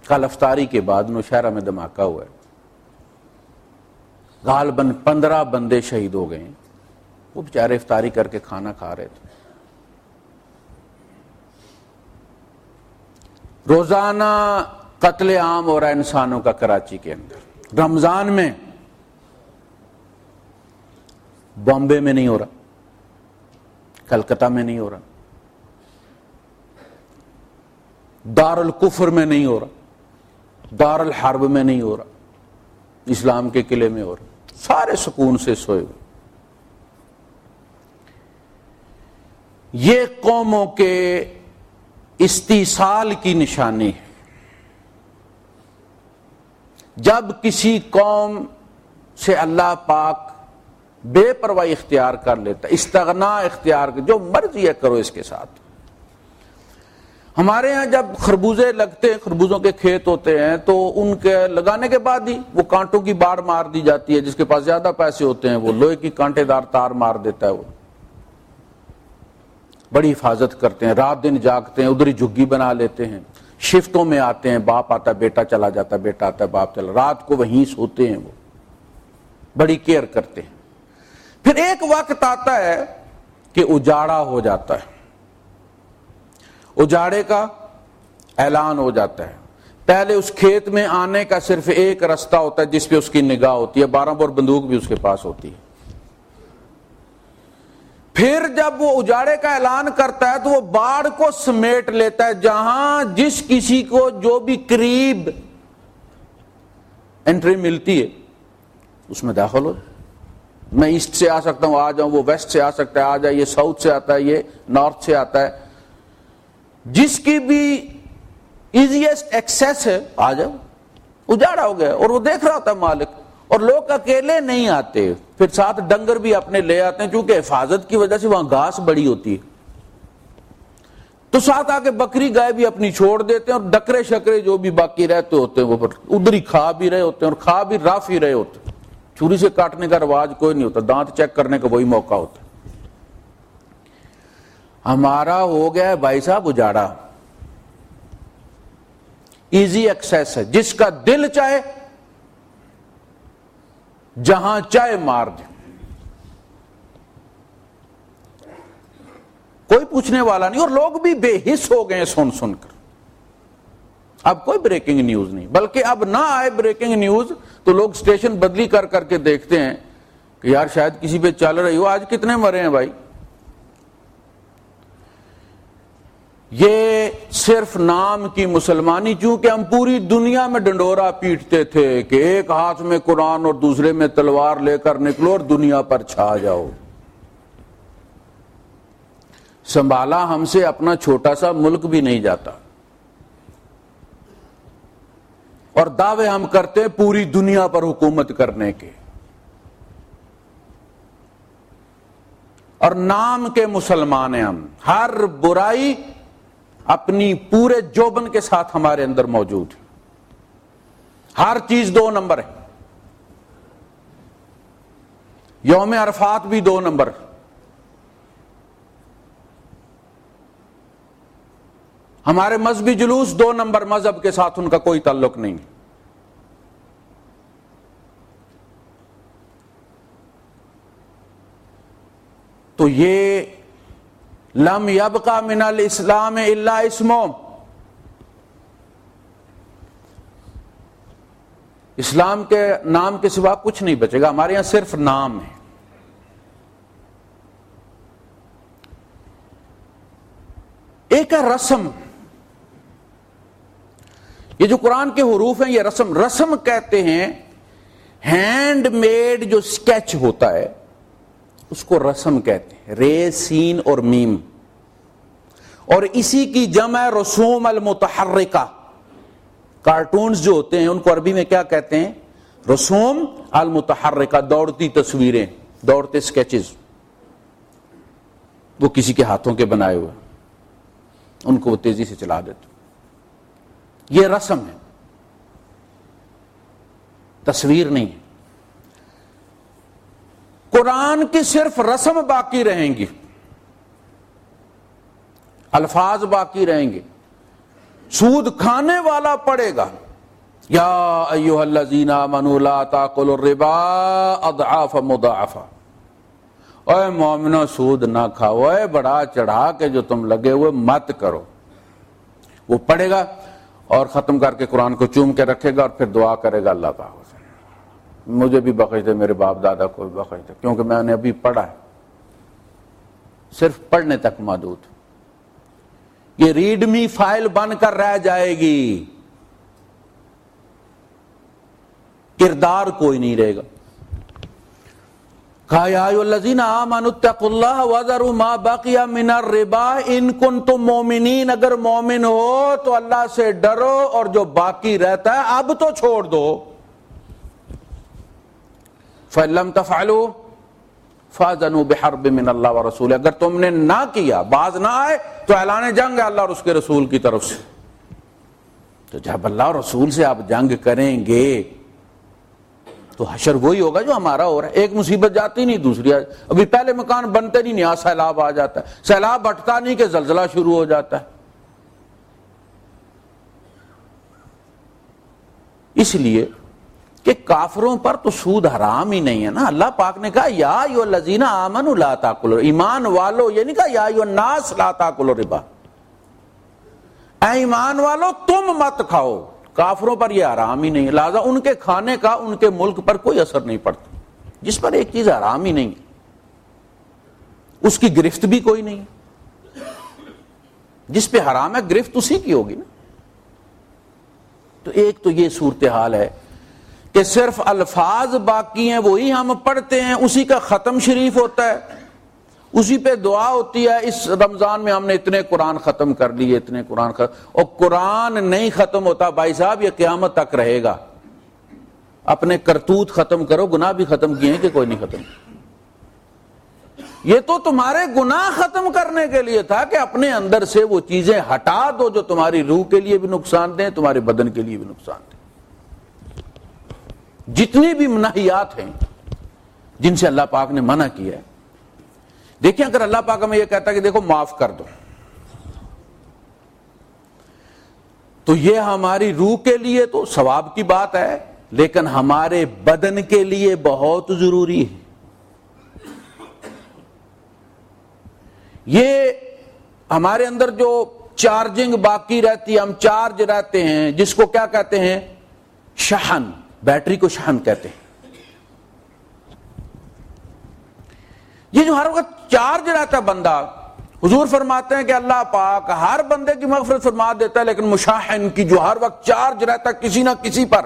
A: کل افطاری کے بعد نوشہرہ میں دھماکہ ہوا ہے, غالباً 15 بندے شہید ہو گئے. وہ بیچارے افطاری کر کے کھانا کھا رہے تھے. روزانہ قتل عام ہو رہا ہے انسانوں کا کراچی کے اندر. رمضان میں بامبے میں نہیں ہو رہا, کلکتہ میں نہیں ہو رہا, دارالکفر میں نہیں ہو رہا, دارالحرب میں نہیں ہو رہا, اسلام کے قلعے میں ہو رہا. سارے سکون سے سوئے ہوئے. یہ قوموں کے استیصال کی نشانی ہے. جب کسی قوم سے اللہ پاک بے پرواہی اختیار کر لیتا, استغنا اختیار کر, جو مرضی ہے کرو اس کے ساتھ. ہمارے ہاں جب خربوزے لگتے ہیں, خربوزوں کے کھیت ہوتے ہیں, تو ان کے لگانے کے بعد ہی وہ کانٹوں کی باڑ مار دی جاتی ہے. جس کے پاس زیادہ پیسے ہوتے ہیں وہ لوہے کی کانٹے دار تار مار دیتا ہے. وہ بڑی حفاظت کرتے ہیں, رات دن جاگتے ہیں, ادھر ہی جھگی بنا لیتے ہیں, شفٹوں میں آتے ہیں, باپ آتا ہے بیٹا چلا جاتا ہے, بیٹا آتا ہے باپ چلا, رات کو وہیں سوتے ہیں. وہ بڑی کیئر کرتے ہیں. پھر ایک وقت آتا ہے کہ اجاڑا ہو جاتا ہے, اجاڑے کا اعلان ہو جاتا ہے. پہلے اس کھیت میں آنے کا صرف ایک رستہ ہوتا ہے جس پہ اس کی نگاہ ہوتی ہے, 12 بور بندوق بھی اس کے پاس ہوتی ہے. پھر جب وہ اجاڑے کا اعلان کرتا ہے تو وہ باڑ کو سمیٹ لیتا ہے. جہاں جس کسی کو جو بھی قریب انٹری ملتی ہے اس میں داخل ہو. میں ایسٹ سے آ سکتا ہوں, آ جاؤں, وہ ویسٹ سے آ سکتا ہے, آ جائے, یہ ساؤتھ سے آتا ہے, یہ نارتھ سے آتا ہے. جس کی بھی ایزیسٹ ایکسیس ہے آ جاؤ. اجاڑا ہو گیا اور وہ دیکھ رہا ہوتا ہے مالک. اور لوگ اکیلے نہیں آتے, پھر ساتھ ڈنگر بھی اپنے لے آتے ہیں, کیونکہ حفاظت کی وجہ سے وہاں گھاس بڑی ہوتی ہے. تو ساتھ آ کے بکری گائے بھی اپنی چھوڑ دیتے ہیں, اور ڈکرے شکرے جو بھی باقی رہتے ہوتے ہیں وہ ادھر ہی کھا بھی رہے ہوتے ہیں, اور کھا بھی راف ہی رہے ہوتے ہیں. چھری سے کاٹنے کا رواج کوئی نہیں ہوتا, دانت چیک کرنے کا وہی موقع ہوتا. ہمارا ہو گیا ہے بھائی صاحب اجاڑا. ایزی ایکسیس ہے, جس کا دل چاہے جہاں چاہے مار دے, کوئی پوچھنے والا نہیں. اور لوگ بھی بے حس ہو گئے سن سن کر. اب کوئی بریکنگ نیوز نہیں, بلکہ اب نہ آئے بریکنگ نیوز تو لوگ سٹیشن بدلی کر کر کے دیکھتے ہیں کہ یار شاید کسی پہ چل رہی ہو. آج کتنے مرے ہیں بھائی. یہ صرف نام کی مسلمانی, چونکہ ہم پوری دنیا میں ڈنڈورا پیٹتے تھے کہ ایک ہاتھ میں قرآن اور دوسرے میں تلوار لے کر نکلو اور دنیا پر چھا جاؤ. سنبھالا ہم سے اپنا چھوٹا سا ملک بھی نہیں جاتا, اور دعوے ہم کرتے ہیں پوری دنیا پر حکومت کرنے کے. اور نام کے مسلمان ہیں ہم. ہر برائی اپنی پورے جوبن کے ساتھ ہمارے اندر موجود ہے. ہر چیز 2 نمبر ہے. یوم عرفات بھی 2 نمبر. ہمارے مذہبی جلوس 2 نمبر. مذہب کے ساتھ ان کا کوئی تعلق نہیں. تو یہ لم یبقى من الاسلام الا اسمہ, اسلام کے نام کے سوا کچھ نہیں بچے گا. ہمارے یہاں صرف نام ہے. ایک ہے رسم. یہ جو قرآن کے حروف ہیں یہ رسم کہتے ہیں. ہینڈ میڈ جو اسکیچ ہوتا ہے اس کو رسم کہتے ہیں, رے سین اور میم. اور اسی کی جمع رسوم المتحرکہ. کارٹونز جو ہوتے ہیں ان کو عربی میں کیا کہتے ہیں؟ رسوم المتحرکہ. دوڑتی تصویریں, دوڑتے سکیچز, وہ کسی کے ہاتھوں کے بنائے ہوئے, ان کو وہ تیزی سے چلا دیتے. یہ رسم ہے, تصویر نہیں ہے. قرآن کی صرف رسم باقی رہیں گی, الفاظ باقی رہیں گے. سود کھانے والا پڑے گا یا ایھا الذین آمنوا لا تاکلوا الربا اضعافا مضاعفا. اے مومنو سود نہ کھاؤ, اے بڑا چڑھا کے جو تم لگے ہوئے مت کرو. وہ پڑے گا اور ختم کر کے قرآن کو چوم کے رکھے گا اور پھر دعا کرے گا اللہ پاک سے مجھے بھی بخش دے، میرے باپ دادا کو بھی بخش دے، کیونکہ میں نے ابھی پڑھا ہے. صرف پڑھنے تک محدود. یہ ریڈمی فائل بن کر رہ جائے گی، کردار کوئی نہیں رہے گا. کہا یا ایھا الذین آمنوا اتقوا اللہ وذروا ما بقی من الربا ان کنتم مومنین، اگر مومن ہو تو اللہ سے ڈرو اور جو باقی رہتا ہے اب تو چھوڑ دو. فَإِن لَّمْ تَفْعَلُوا فَأَذَنُوا بِحَرْبٍ مِّنَ اللَّهِ وَرَسُولِهِ، اگر تم نے نہ کیا، باز نہ آئے تو اعلان جنگ ہے اللہ اور اس کے رسول کی طرف سے. تو جب اللہ اور رسول سے آپ جنگ کریں گے تو حشر وہی ہوگا جو ہمارا ہو رہا ہے. ایک مصیبت جاتی نہیں دوسری ابھی پہلے مکان بنتے نہیں یہاں سیلاب آ جاتا ہے، سیلاب ہٹتا نہیں کہ زلزلہ شروع ہو جاتا ہے. اس لیے کہ کافروں پر تو سود حرام ہی نہیں ہے نا. اللہ پاک نے کہا یا ایھا الذین آمنوا لا تاکلوا، ایمان والو، یہ نہیں کہا یا ایھا الناس لا تاکلوا الربا، اے ایمان والو تم مت کھاؤ. کافروں پر یہ حرام ہی نہیں ہے، لہذا ان کے کھانے کا ان کے ملک پر کوئی اثر نہیں پڑتا. جس پر ایک چیز حرام ہی نہیں اس کی گرفت بھی کوئی نہیں. جس پہ حرام ہے گرفت اسی کی ہوگی نا. تو ایک تو یہ صورتحال ہے کہ صرف الفاظ باقی ہیں، وہی ہم پڑھتے ہیں، اسی کا ختم شریف ہوتا ہے، اسی پہ دعا ہوتی ہے. اس رمضان میں ہم نے اتنے قرآن ختم کر لیے، اتنے قرآن ختم، اور قرآن نہیں ختم ہوتا بھائی صاحب، یہ قیامت تک رہے گا. اپنے کرتوت ختم کرو. گناہ بھی ختم کیے ہیں کہ کوئی نہیں ختم؟ یہ تو تمہارے گناہ ختم کرنے کے لیے تھا کہ اپنے اندر سے وہ چیزیں ہٹا دو جو تمہاری روح کے لیے بھی نقصان دیں، تمہارے بدن کے لیے بھی نقصان دیں. جتنی بھی منہیات ہیں جن سے اللہ پاک نے منع کیا ہے، دیکھیں اگر اللہ پاک ہمیں یہ کہتا ہے کہ دیکھو معاف کر دو، تو یہ ہماری روح کے لیے تو ثواب کی بات ہے، لیکن ہمارے بدن کے لیے بہت ضروری ہے. یہ ہمارے اندر جو چارجنگ باقی رہتی ہے، ہم چارج رہتے ہیں، جس کو کیا کہتے ہیں؟ شحن. بیٹری کو شحن کہتے ہیں. یہ جو ہر وقت چارج رہتا ہے بندہ، حضور فرماتے ہیں کہ اللہ پاک ہر بندے کی مغفرت فرما دیتا ہے، لیکن مشاحن کی جو ہر وقت چارج رہتا ہے کسی نہ کسی پر،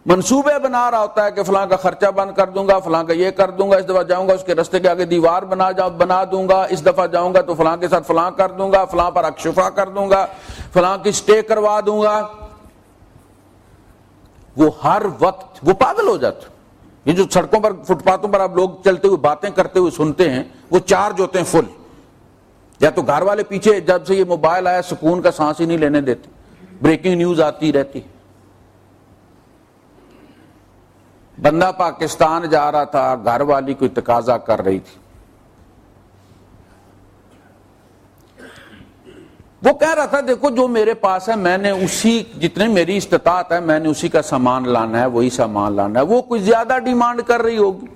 A: منصوبے بنا رہا ہوتا ہے کہ فلاں کا خرچہ بند کر دوں گا، فلاں کا یہ کر دوں گا، اس دفعہ جاؤں گا اس کے رستے کے آگے دیوار بنا دوں گا، اس دفعہ جاؤں گا تو فلاں کے ساتھ فلاں کر دوں گا، فلاں پر اکشفا کر دوں گا، فلاں کی سٹے کروا دوں گا. وہ ہر وقت وہ پاگل ہو جاتا. یہ جو سڑکوں پر فٹ پاتھوں پر آپ لوگ چلتے ہوئے باتیں کرتے ہوئے سنتے ہیں، وہ چارج ہوتے ہیں فل. یا تو گھر والے پیچھے جب سے یہ موبائل آیا سکون کا سانس ہی نہیں لینے دیتے، بریکنگ نیوز آتی رہتی. بندہ پاکستان جا رہا تھا، گھر والی کوئی تقاضا کر رہی تھی، وہ کہہ رہا تھا دیکھو جو میرے پاس ہے میں نے اسی، جتنے میری استطاعت ہے میں نے اسی کا سامان لانا ہے، وہی سامان لانا ہے. وہ کوئی زیادہ ڈیمانڈ کر رہی ہوگی.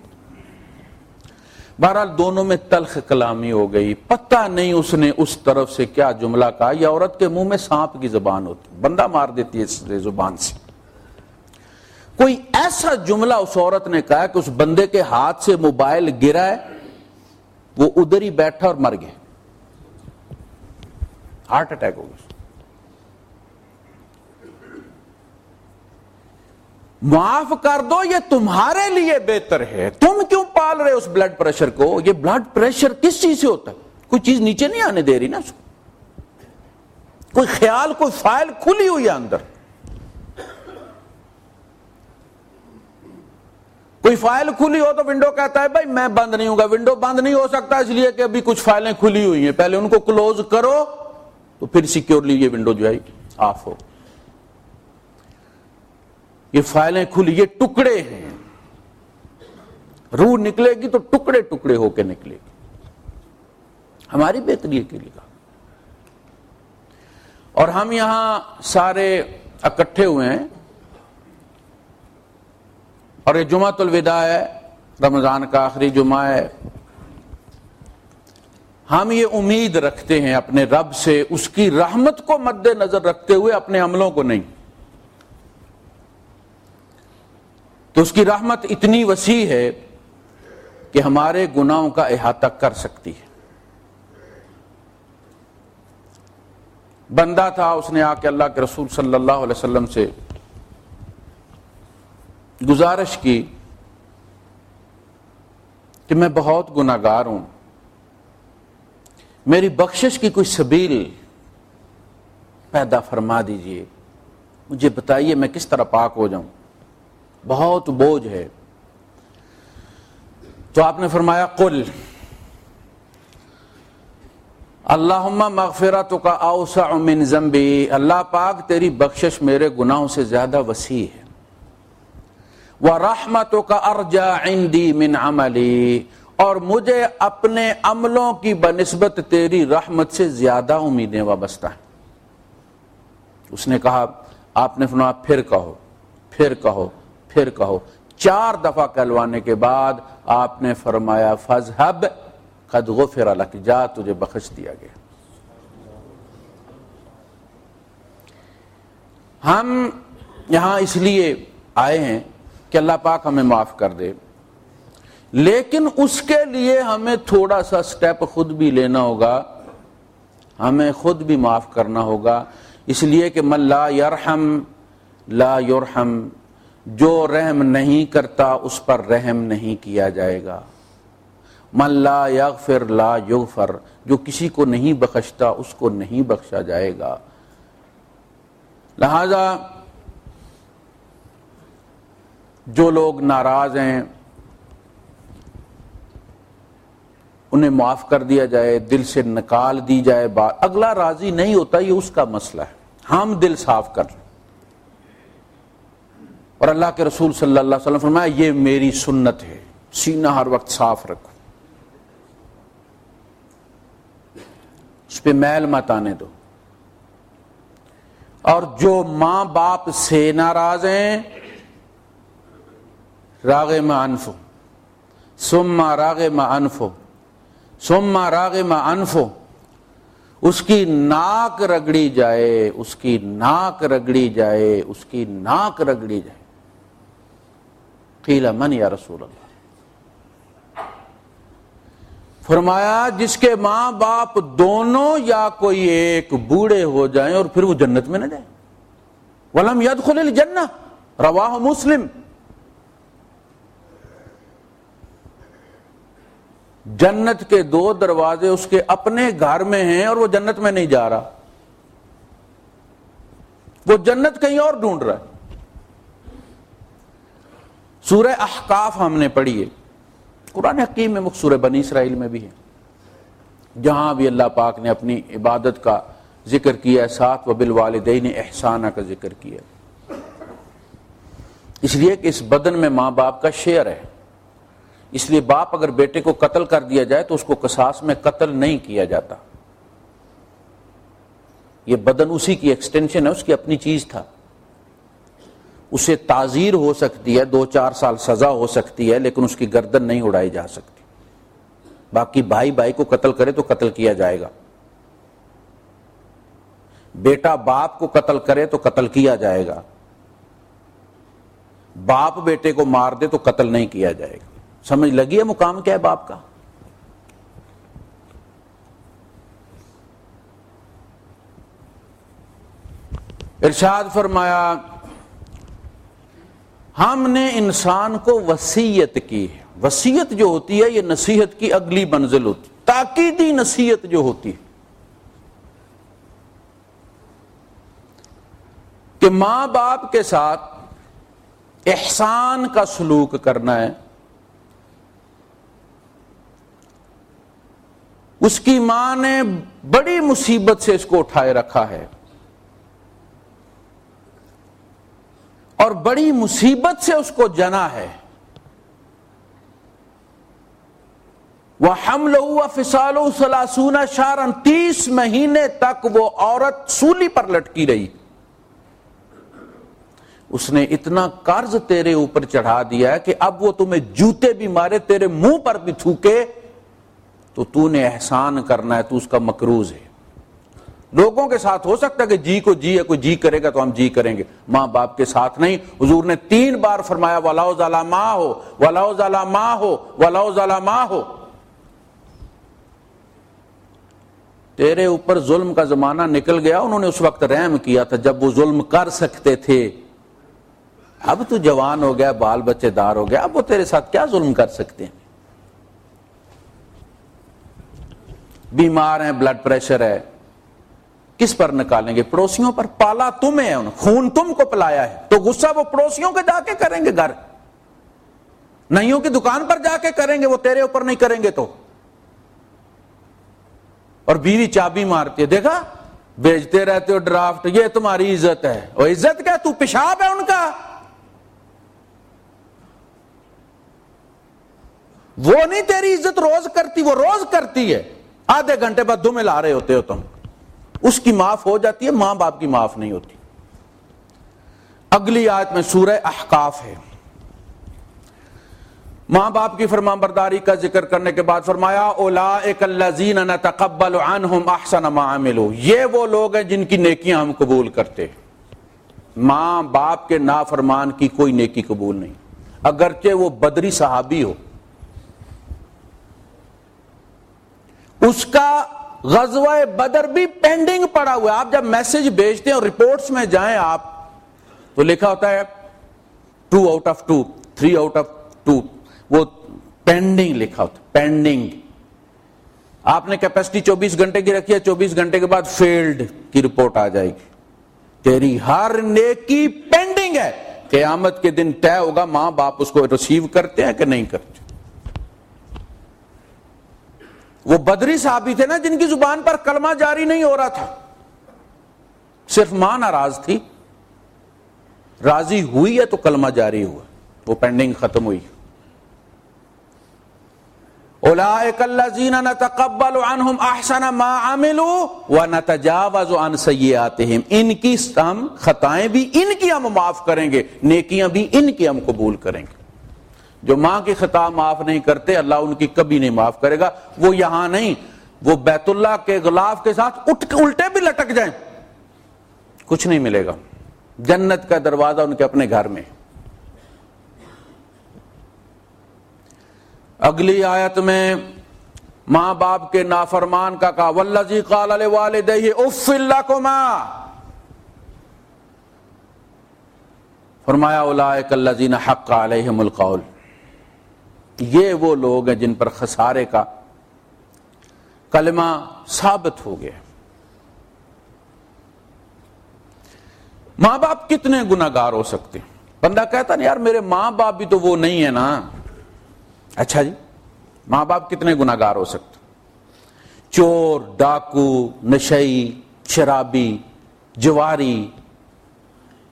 A: بہرحال دونوں میں تلخ کلامی ہو گئی. پتہ نہیں اس نے اس طرف سے کیا جملہ کہا. یہ عورت کے منہ میں سانپ کی زبان ہوتی، بندہ مار دیتی ہے اس زبان سے. کوئی ایسا جملہ اس عورت نے کہا کہ اس بندے کے ہاتھ سے موبائل گرا ہے، وہ ادھر ہی بیٹھا اور مر گیا. ہارٹ اٹیک ہو گیا. معاف کر دو، یہ تمہارے لیے بہتر ہے. تم کیوں پال رہے اس بلڈ پریشر کو؟ یہ بلڈ پریشر کس چیز سے ہوتا ہے؟ کوئی چیز نیچے نہیں آنے دے رہی نا اس کو. کوئی خیال، کوئی فائل کھلی ہوئی ہے اندر. کوئی فائل کھلی ہو تو ونڈو کہتا ہے بھائی میں بند نہیں ہوں گا. ونڈو بند نہیں ہو سکتا اس لیے کہ ابھی کچھ فائلیں کھلی ہوئی ہیں، پہلے ان کو کلوز کرو تو پھر سیکیورلی یہ ونڈو جو ہے آف ہو. یہ فائلیں کھلی، یہ ٹکڑے ہیں. روح نکلے گی تو ٹکڑے ٹکڑے ہو کے نکلے گی، ہماری بہتری کے لیے. اور ہم یہاں سارے اکٹھے ہوئے ہیں اور یہ جمعۃ الوداع ہے، رمضان کا آخری جمعہ ہے. ہم یہ امید رکھتے ہیں اپنے رب سے اس کی رحمت کو مد نظر رکھتے ہوئے، اپنے عملوں کو نہیں. تو اس کی رحمت اتنی وسیع ہے کہ ہمارے گناہوں کا احاطہ کر سکتی ہے. بندہ تھا، اس نے آ کے اللہ کے رسول صلی اللہ علیہ وسلم سے گزارش کی کہ میں بہت گناہگار ہوں، میری بخشش کی کوئی سبیل پیدا فرما دیجئے، مجھے بتائیے میں کس طرح پاک ہو جاؤں، بہت بوجھ ہے. تو آپ نے فرمایا قل اللہم مغفرتک اوسع من ذنبی، اللہ پاک تیری بخشش میرے گناہوں سے زیادہ وسیع ہے. وَرَحْمَتُكَ أَرْجَى عِنْدِي مِنْ عَمَلِي، اور مجھے اپنے عملوں کی بنسبت تیری رحمت سے زیادہ امیدیں وابستہ ہیں. اس نے کہا، آپ نے فرمایا پھر کہو، پھر کہو، پھر کہو. 4 دفعہ کہلوانے کے بعد آپ نے فرمایا فَاذْهَبْ قَدْ غُفِرَ لَكَ، جا تجھے بخش دیا گیا. ہم یہاں اس لیے آئے ہیں کہ اللہ پاک ہمیں معاف کر دے، لیکن اس کے لیے ہمیں تھوڑا سا سٹیپ خود بھی لینا ہوگا، ہمیں خود بھی معاف کرنا ہوگا. اس لیے کہ من لا یرحم لا یرحم، جو رحم نہیں کرتا اس پر رحم نہیں کیا جائے گا. من لا یغفر لا یغفر، جو کسی کو نہیں بخشتا اس کو نہیں بخشا جائے گا. لہذا جو لوگ ناراض ہیں انہیں معاف کر دیا جائے، دل سے نکال دی جائے بات. اگلا راضی نہیں ہوتا یہ اس کا مسئلہ ہے، ہم دل صاف کر لیں. اور اللہ کے رسول صلی اللہ علیہ وسلم فرمایا یہ میری سنت ہے، سینہ ہر وقت صاف رکھو، اس پہ میل مت آنے دو. اور جو ماں باپ سے ناراض ہیں راغم انفو ثم راغم انفو ثم راغم انفو، اس کی ناک رگڑی جائے، اس کی ناک رگڑی جائے، اس کی ناک رگڑی جائے. قیل من یا رسول اللہ، فرمایا جس کے ماں باپ دونوں یا کوئی ایک بوڑھے ہو جائیں اور پھر وہ جنت میں نہ جائیں. ولم يدخل الجنہ، رواہ مسلم. جنت کے 2 دروازے اس کے اپنے گھر میں ہیں اور وہ جنت میں نہیں جا رہا، وہ جنت کہیں اور ڈھونڈ رہا ہے. سورہ احقاف ہم نے پڑھی ہے، قرآن حکیم میں، سورہ بنی اسرائیل میں بھی ہے، جہاں بھی اللہ پاک نے اپنی عبادت کا ذکر کیا ہے، ساتھ وبالوالدین احسانہ کا ذکر کیا ہے. اس لیے کہ اس بدن میں ماں باپ کا شیئر ہے. اس لیے باپ اگر بیٹے کو قتل کر دیا جائے تو اس کو قصاص میں قتل نہیں کیا جاتا. یہ بدن اسی کی ایکسٹینشن ہے، اس کی اپنی چیز تھا. اسے تعزیر ہو سکتی ہے، 2-4 سال سزا ہو سکتی ہے، لیکن اس کی گردن نہیں اڑائی جا سکتی. باقی بھائی بھائی کو قتل کرے تو قتل کیا جائے گا، بیٹا باپ کو قتل کرے تو قتل کیا جائے گا، باپ بیٹے کو مار دے تو قتل نہیں کیا جائے گا. سمجھ لگی ہے مقام کیا ہے باپ کا؟ ارشاد فرمایا ہم نے انسان کو وصیت کی ہے. وصیت جو ہوتی ہے یہ نصیحت کی اگلی منزل ہوتی، تاکیدی نصیحت جو ہوتی ہے کہ ماں باپ کے ساتھ احسان کا سلوک کرنا ہے. اس کی ماں نے بڑی مصیبت سے اس کو اٹھائے رکھا ہے اور بڑی مصیبت سے اس کو جنا ہے. وَحَمْلُهُ وَفِصَالُهُ 30 شهرا، 30 مہینے تک وہ عورت سولی پر لٹکی رہی. اس نے اتنا قرض تیرے اوپر چڑھا دیا ہے کہ اب وہ تمہیں جوتے بھی مارے، تیرے منہ پر بھی تھوکے، تو نے احسان کرنا ہے، تو اس کا مقروض ہے۔ لوگوں کے ساتھ ہو سکتا ہے کہ جی کو جی ہے، کوئی جی کرے گا تو ہم جی کریں گے، ماں باپ کے ساتھ نہیں۔ حضور نے 3 بار فرمایا وَلَوْ ظَلَمَا ہو، وَلَوْ ظَلَمَا ہو، وَلَوْ ظَلَمَا ہو۔ تیرے اوپر ظلم کا زمانہ نکل گیا، انہوں نے اس وقت رحم کیا تھا جب وہ ظلم کر سکتے تھے، اب تو جوان ہو گیا، بال بچے دار ہو گیا، اب وہ تیرے ساتھ کیا ظلم کر سکتے ہیں؟ بیمار ہیں، بلڈ پریشر ہے، کس پر نکالیں گے؟ پڑوسیوں پر۔ پالا تمہیں ہے، خون تم کو پلایا ہے، تو غصہ وہ پڑوسیوں کے جا کے کریں گے، گھر نئیوں کی دکان پر جا کے کریں گے، وہ تیرے اوپر نہیں کریں گے تو۔ اور بیوی چابی مارتی ہے، دیکھا بیچتے رہتے ہو ڈرافٹ، یہ تمہاری عزت ہے۔ اور عزت کیا؟ تو پیشاب ہے ان کا، وہ نہیں تیری عزت روز کرتی، وہ روز کرتی ہے، آدھے گھنٹے بعد دم لا رہے ہوتے ہو تم، اس کی معاف ہو جاتی ہے، ماں باپ کی معاف نہیں ہوتی۔ اگلی آیت میں سورہ احقاف ہے، ماں باپ کی فرمانبرداری کا ذکر کرنے کے بعد فرمایا اولئک الذین نتقبل عنہم احسن ما عملوا، یہ وہ لوگ ہیں جن کی نیکیاں ہم قبول کرتے ہیں۔ ماں باپ کے نافرمان کی کوئی نیکی قبول نہیں، اگرچہ وہ بدری صحابی ہو، اس کا غزوہ بدر بھی پینڈنگ پڑا ہوا ہے۔ آپ جب میسج بھیجتے ہیں اور رپورٹس میں جائیں آپ تو لکھا ہوتا ہے 2 out of 2، 3 out of 2، وہ پینڈنگ لکھا ہوتا ہے، پینڈنگ۔ آپ نے کیپیسٹی 24 گھنٹے کی رکھی ہے، 24 گھنٹے کے بعد فیلڈ کی رپورٹ آ جائے گی، تیری ہر نیکی پینڈنگ ہے، قیامت کے دن طے ہوگا ماں باپ اس کو ریسیو کرتے ہیں کہ نہیں کرتے۔ وہ بدری صحابی تھے نا جن کی زبان پر کلمہ جاری نہیں ہو رہا تھا، صرف ماں ناراض تھی، راضی ہوئی ہے تو کلمہ جاری ہوا، وہ پینڈنگ ختم ہوئی۔ اولئک الذین نتقبل عنہم احسن ما عملوا ونتجاوز عن سیئاتہم، ان کی ہم خطائیں بھی ان کی ہم معاف کریں گے، نیکیاں بھی ان کی ہم قبول کریں گے۔ جو ماں کی خطا معاف نہیں کرتے، اللہ ان کی کبھی نہیں معاف کرے گا۔ وہ یہاں نہیں، وہ بیت اللہ کے غلاف کے ساتھ الٹے بھی لٹک جائیں کچھ نہیں ملے گا، جنت کا دروازہ ان کے اپنے گھر میں۔ اگلی آیت میں ماں باپ کے نافرمان کا کہا والذی قال لوالدیہ اف لکما، فرمایا اولئک الذین حق علیہم القول، یہ وہ لوگ ہیں جن پر خسارے کا کلمہ ثابت ہو گیا۔ ماں باپ کتنے گناہگار ہو سکتے ہیں؟ بندہ کہتا نہیں یار میرے ماں باپ بھی تو وہ نہیں ہے نا، اچھا جی ماں باپ کتنے گناہگار ہو سکتے؟ چور، ڈاکو، نشئی، شرابی، جواری،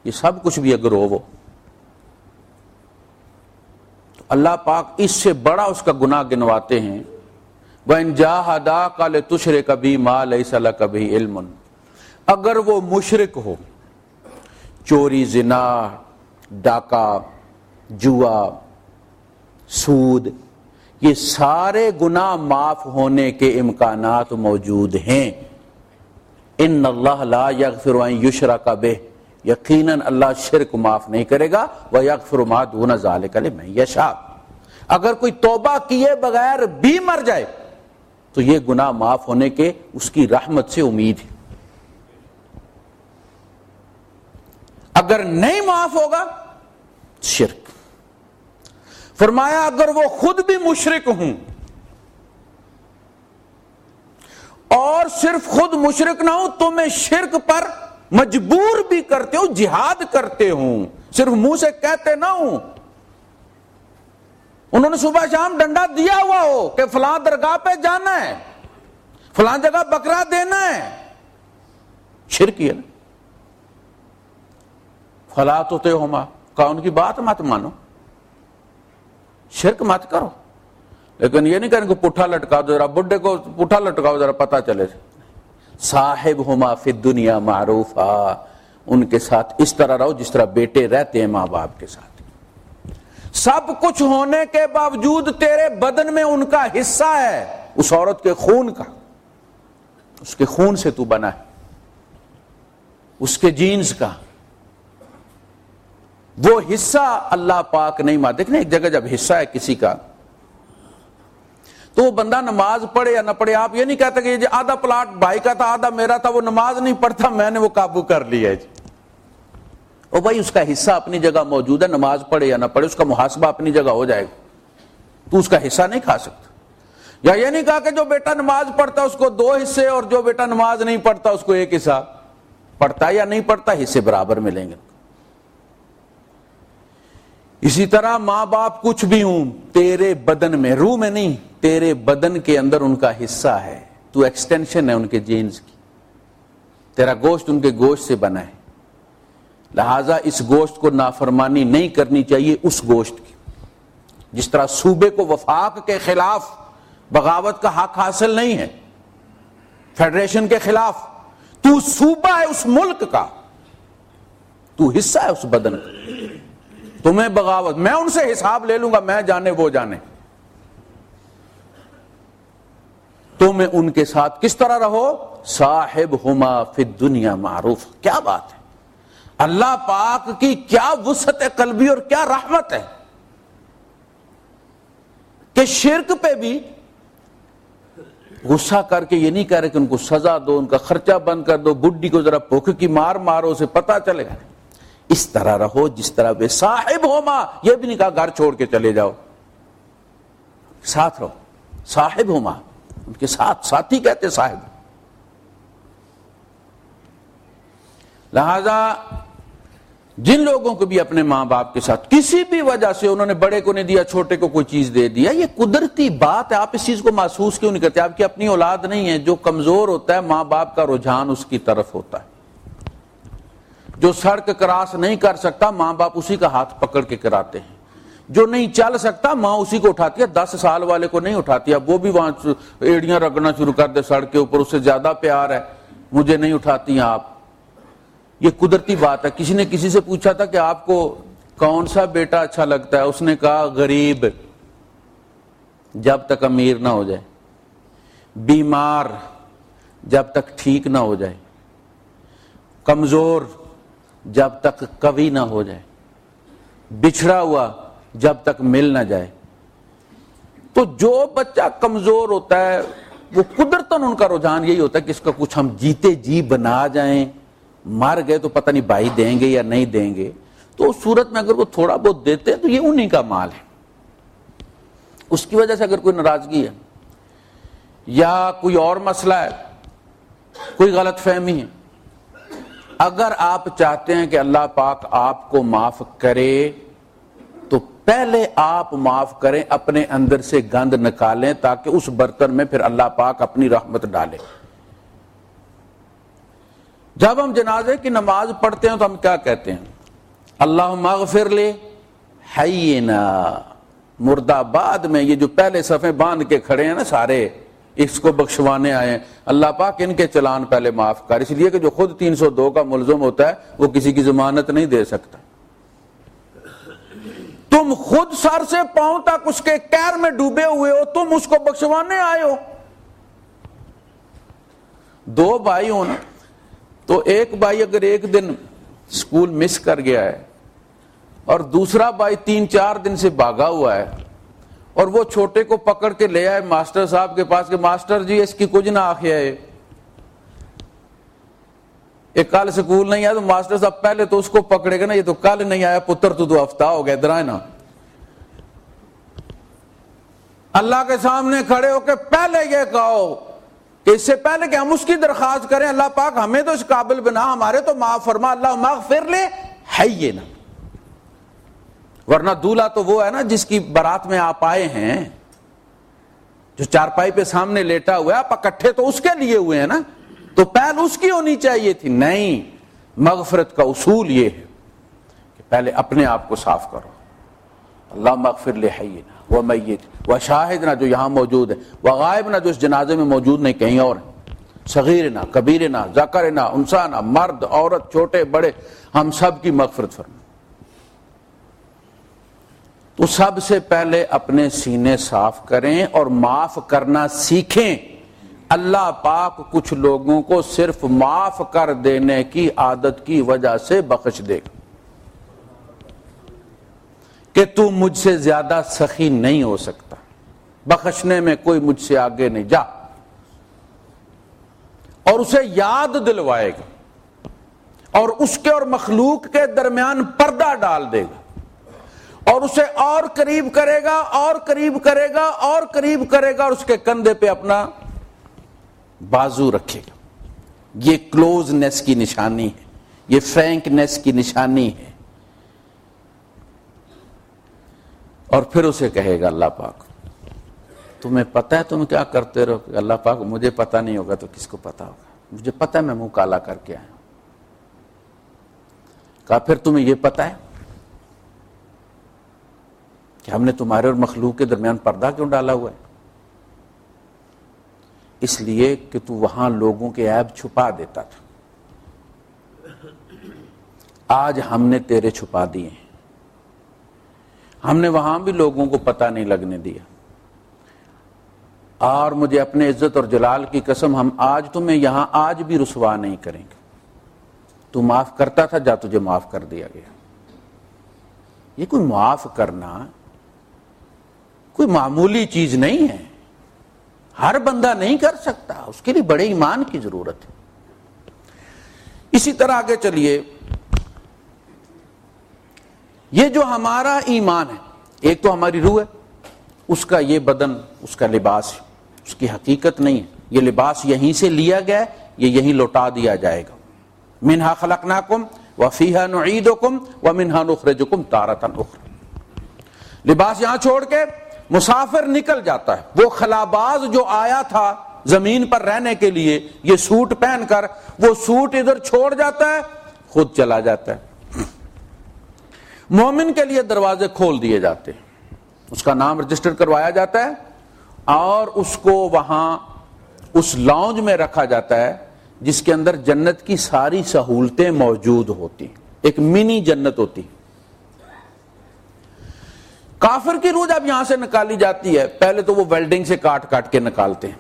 A: یہ سب کچھ بھی اگر ہو تو اللہ پاک اس سے بڑا اس کا گناہ گنواتے ہیں۔ وَإِنْ جَاهَدَاكَ لِتُشْرِكَ بِي مَا لَيْسَ لَكَ بِهِ عِلْمٌ، اگر وہ مشرک ہو، چوری، زنا، ڈاکہ، جوا، سود، یہ سارے گناہ معاف ہونے کے امکانات موجود ہیں۔ ان اللہ لا یغفر ان یشرک بہ، یقیناً اللہ شرک معاف نہیں کرے گا، ویغفر ما دون ذلک لمن یشاء، اگر کوئی توبہ کیے بغیر بھی مر جائے تو یہ گناہ معاف ہونے کے اس کی رحمت سے امید ہے، اگر نہیں معاف ہوگا شرک۔ فرمایا اگر وہ خود بھی مشرک ہوں اور صرف خود مشرک نہ ہوں، تمہیں شرک پر مجبور بھی کرتے ہو، جہاد کرتے ہوں، صرف منہ سے کہتے نہ ہوں، انہوں نے صبح شام ڈنڈا دیا ہوا ہو کہ فلاں درگاہ پہ جانا ہے، فلاں جگہ بکرا دینا ہے، شرک ہے نا۔ فلا تطعهما، کہا ان کی بات مت مانو، شرک مت کرو، لیکن یہ نہیں کہیں کہ پٹھا لٹکا دو، ذرا بڈھے کو پٹھا لٹکاؤ ذرا پتہ چلے۔ صاحبہما فی الدنیا معروفا، ان کے ساتھ اس طرح رہو جس طرح بیٹے رہتے ہیں ماں باپ کے ساتھ۔ سب کچھ ہونے کے باوجود تیرے بدن میں ان کا حصہ ہے، اس عورت کے خون کا، اس کے خون سے تو بنا ہے، اس کے جینز کا، وہ حصہ اللہ پاک نہیں مان۔ دیکھنا ایک جگہ جب حصہ ہے کسی کا تو وہ بندہ نماز پڑھے یا نہ پڑھے، آپ یہ نہیں کہتے کہ یہ آدھا پلاٹ بھائی کا تھا آدھا میرا تھا، وہ نماز نہیں پڑھتا میں نے وہ قابو کر لیا جی۔ او بھائی اس کا حصہ اپنی جگہ موجود ہے، نماز پڑھے یا نہ پڑھے اس کا محاسبہ اپنی جگہ ہو جائے گا، تو اس کا حصہ نہیں کھا سکتا۔ یا یہ نہیں کہا کہ جو بیٹا نماز پڑھتا اس کو 2 حصے اور جو بیٹا نماز نہیں پڑھتا اس کو 1 حصہ، پڑھتا یا نہیں پڑھتا حصے برابر ملیں گے۔ اسی طرح ماں باپ کچھ بھی ہوں تیرے بدن میں، روح میں نہیں، تیرے بدن کے اندر ان کا حصہ ہے، تو ایکسٹینشن ہے ان کے جینز کی، تیرا گوشت ان کے گوشت سے بنا ہے، لہذا اس گوشت کو نافرمانی نہیں کرنی چاہیے اس گوشت کی۔ جس طرح صوبے کو وفاق کے خلاف بغاوت کا حق حاصل نہیں ہے، فیڈریشن کے خلاف، تو صوبہ ہے اس ملک کا، تو حصہ ہے اس بدن کا، تمہیں بغاوت، میں ان سے حساب لے لوں گا، میں جانے وہ جانے، تم ان کے ساتھ کس طرح رہو، صاحبہما فی الدنیا معروف۔ کیا بات ہے، اللہ پاک کی کیا وسعت قلبی اور کیا رحمت ہے کہ شرک پہ بھی غصہ کر کے یہ نہیں کہہ رہے کہ ان کو سزا دو، ان کا خرچہ بند کر دو، بڈھی کو ذرا بھوک کی مار مارو اسے پتہ چلے گا، اس طرح رہو جس طرح بے صاحب ہوما، یہ بھی نہیں کہا گھر چھوڑ کے چلے جاؤ، ساتھ رہو، صاحب ہوما، ان کے ساتھ، ساتھی کہتے صاحب۔ لہذا جن لوگوں کو بھی اپنے ماں باپ کے ساتھ کسی بھی وجہ سے انہوں نے بڑے کو نہیں دیا چھوٹے کو کوئی چیز دے دیا، یہ قدرتی بات ہے، آپ اس چیز کو محسوس کیوں نہیں کرتے؟ آپ کی اپنی اولاد نہیں ہے، جو کمزور ہوتا ہے ماں باپ کا رجحان اس کی طرف ہوتا ہے، جو سڑک کراس نہیں کر سکتا ماں باپ اسی کا ہاتھ پکڑ کے کراتے ہیں، جو نہیں چل سکتا ماں اسی کو اٹھاتی ہے، 10 سال والے کو نہیں اٹھاتی، اب وہ بھی وہاں ایڑیاں رگڑنا شروع کر دے سڑک کے اوپر، اس سے زیادہ پیار ہے، مجھے نہیں اٹھاتی ہیں آپ۔ یہ قدرتی بات ہے۔ کسی نے کسی سے پوچھا تھا کہ آپ کو کون سا بیٹا اچھا لگتا ہے، اس نے کہا غریب جب تک امیر نہ ہو جائے، بیمار جب تک ٹھیک نہ ہو جائے، کمزور جب تک قوی نہ ہو جائے، بچھڑا ہوا جب تک مل نہ جائے۔ تو جو بچہ کمزور ہوتا ہے وہ قدرتاً ان کا رجحان یہی ہوتا ہے کہ اس کا کچھ ہم جیتے جی بنا جائیں، مر گئے تو پتہ نہیں بھائی دیں گے یا نہیں دیں گے، تو اس صورت میں اگر وہ تھوڑا بہت دیتے ہیں تو یہ انہی کا مال ہے۔ اس کی وجہ سے اگر کوئی ناراضگی ہے یا کوئی اور مسئلہ ہے، کوئی غلط فہمی ہے، اگر آپ چاہتے ہیں کہ اللہ پاک آپ کو معاف کرے تو پہلے آپ معاف کریں، اپنے اندر سے گند نکالیں تاکہ اس برتن میں پھر اللہ پاک اپنی رحمت ڈالے۔ جب ہم جنازے کی نماز پڑھتے ہیں تو ہم کیا کہتے ہیں؟ اللہم اغفر لے حینا، مردہ آباد میں یہ جو پہلے صفیں باندھ کے کھڑے ہیں نا سارے، اس کو بخشوانے آئے ہیں، اللہ پاک ان کے چلان پہلے معاف کر، اس لیے کہ جو خود 302 کا ملزم ہوتا ہے وہ کسی کی ضمانت نہیں دے سکتا۔ تم خود سر سے پاؤں تک اس کے قہر میں ڈوبے ہوئے ہو، تم اس کو بخشوانے آئے ہو۔ 2 بھائی ہوں نا، تو ایک بھائی اگر ایک دن اسکول مس کر گیا ہے اور دوسرا بھائی 3-4 دن سے بھاگا ہوا ہے اور وہ چھوٹے کو پکڑ کے لے آئے ماسٹر صاحب کے پاس کہ ماسٹر جی اس کی کچھ نہ آخیا ہے، ایک کل سکول نہیں آیا، تو ماسٹر صاحب پہلے تو اس کو پکڑے گا نا، یہ تو کل نہیں آیا پتر تو ہفتہ ہو گیا، ادھر آئے نا۔ اللہ کے سامنے کھڑے ہو کے پہلے یہ کہو کہ اس سے پہلے کہ ہم اس کی درخواست کریں اللہ پاک ہمیں تو اس قابل بنا، ہمارے تو معاف فرما، اللہم اغفر لے حینا۔ ورنہ دولہا تو وہ ہے نا جس کی بارات میں آپ آئے ہیں، جو چارپائی پہ سامنے لیٹا ہوا ہے، آپ اکٹھے تو اس کے لیے ہوئے ہیں نا، تو پہل اس کی ہونی چاہیے تھی۔ نہیں، مغفرت کا اصول یہ ہے کہ پہلے اپنے آپ کو صاف کرو۔ اللہم اغفر لے حینا و میت و شاہدنا، جو یہاں موجود ہے، و غائبنا، جو اس جنازے میں موجود نہیں کہیں اور ہیں، صغیرنا کبیرنا ذکرنا انسانا، مرد عورت چھوٹے بڑے، ہم سب کی مغفرت فرما۔ تو سب سے پہلے اپنے سینے صاف کریں اور معاف کرنا سیکھیں. اللہ پاک کچھ لوگوں کو صرف معاف کر دینے کی عادت کی وجہ سے بخش دے گا کہ تو مجھ سے زیادہ سخی نہیں ہو سکتا, بخشنے میں کوئی مجھ سے آگے نہیں, جا. اور اسے یاد دلوائے گا اور اس کے اور مخلوق کے درمیان پردہ ڈال دے گا اور اسے اور قریب کرے گا اور قریب کرے گا اور قریب کرے گا اور اس کے کندھے پہ اپنا بازو رکھے گا. یہ کلوزنس کی نشانی ہے, یہ فرینکنس کی نشانی ہے. اور پھر اسے کہے گا اللہ پاک تمہیں پتہ ہے تم کیا کرتے رہو؟ اللہ پاک مجھے پتہ نہیں ہوگا تو کس کو پتہ ہوگا, مجھے پتہ ہے میں منہ کالا کر کے آیا ہوں. کہا پھر تمہیں یہ پتہ ہے کہ ہم نے تمہارے اور مخلوق کے درمیان پردہ کیوں ڈالا ہوا ہے؟ اس لیے کہ تو وہاں لوگوں کے عیب چھپا دیتا تھا. آج ہم نے تیرے چھپا دیے ہیں, ہم نے وہاں بھی لوگوں کو پتہ نہیں لگنے دیا. اور مجھے اپنے عزت اور جلال کی قسم ہم آج تمہیں یہاں آج بھی رسوا نہیں کریں گے. تو معاف کرتا تھا, جا تجھے معاف کر دیا گیا. یہ کوئی معاف کرنا کوئی معمولی چیز نہیں ہے, ہر بندہ نہیں کر سکتا, اس کے لیے بڑے ایمان کی ضرورت ہے. اسی طرح آگے چلیے, یہ جو ہمارا ایمان ہے, ایک تو ہماری روح ہے, اس کا یہ بدن اس کا لباس ہے, اس کی حقیقت نہیں ہے. یہ لباس یہیں سے لیا گیا ہے, یہ یہیں لوٹا دیا جائے گا. منہا خلقناکم وفیہا نعیدکم ومنہا نخرجکم تارۃ اخری. لباس یہاں چھوڑ کے مسافر نکل جاتا ہے. وہ خلاباز جو آیا تھا زمین پر رہنے کے لیے یہ سوٹ پہن کر, وہ سوٹ ادھر چھوڑ جاتا ہے, خود چلا جاتا ہے. مومن کے لیے دروازے کھول دیے جاتے ہیں, اس کا نام رجسٹر کروایا جاتا ہے اور اس کو وہاں اس لاؤنج میں رکھا جاتا ہے جس کے اندر جنت کی ساری سہولتیں موجود ہوتی ہیں. ایک منی جنت ہوتی. کافر کی روح جب یہاں سے نکالی جاتی ہے, پہلے تو وہ ویلڈنگ سے کاٹ کاٹ کے نکالتے ہیں.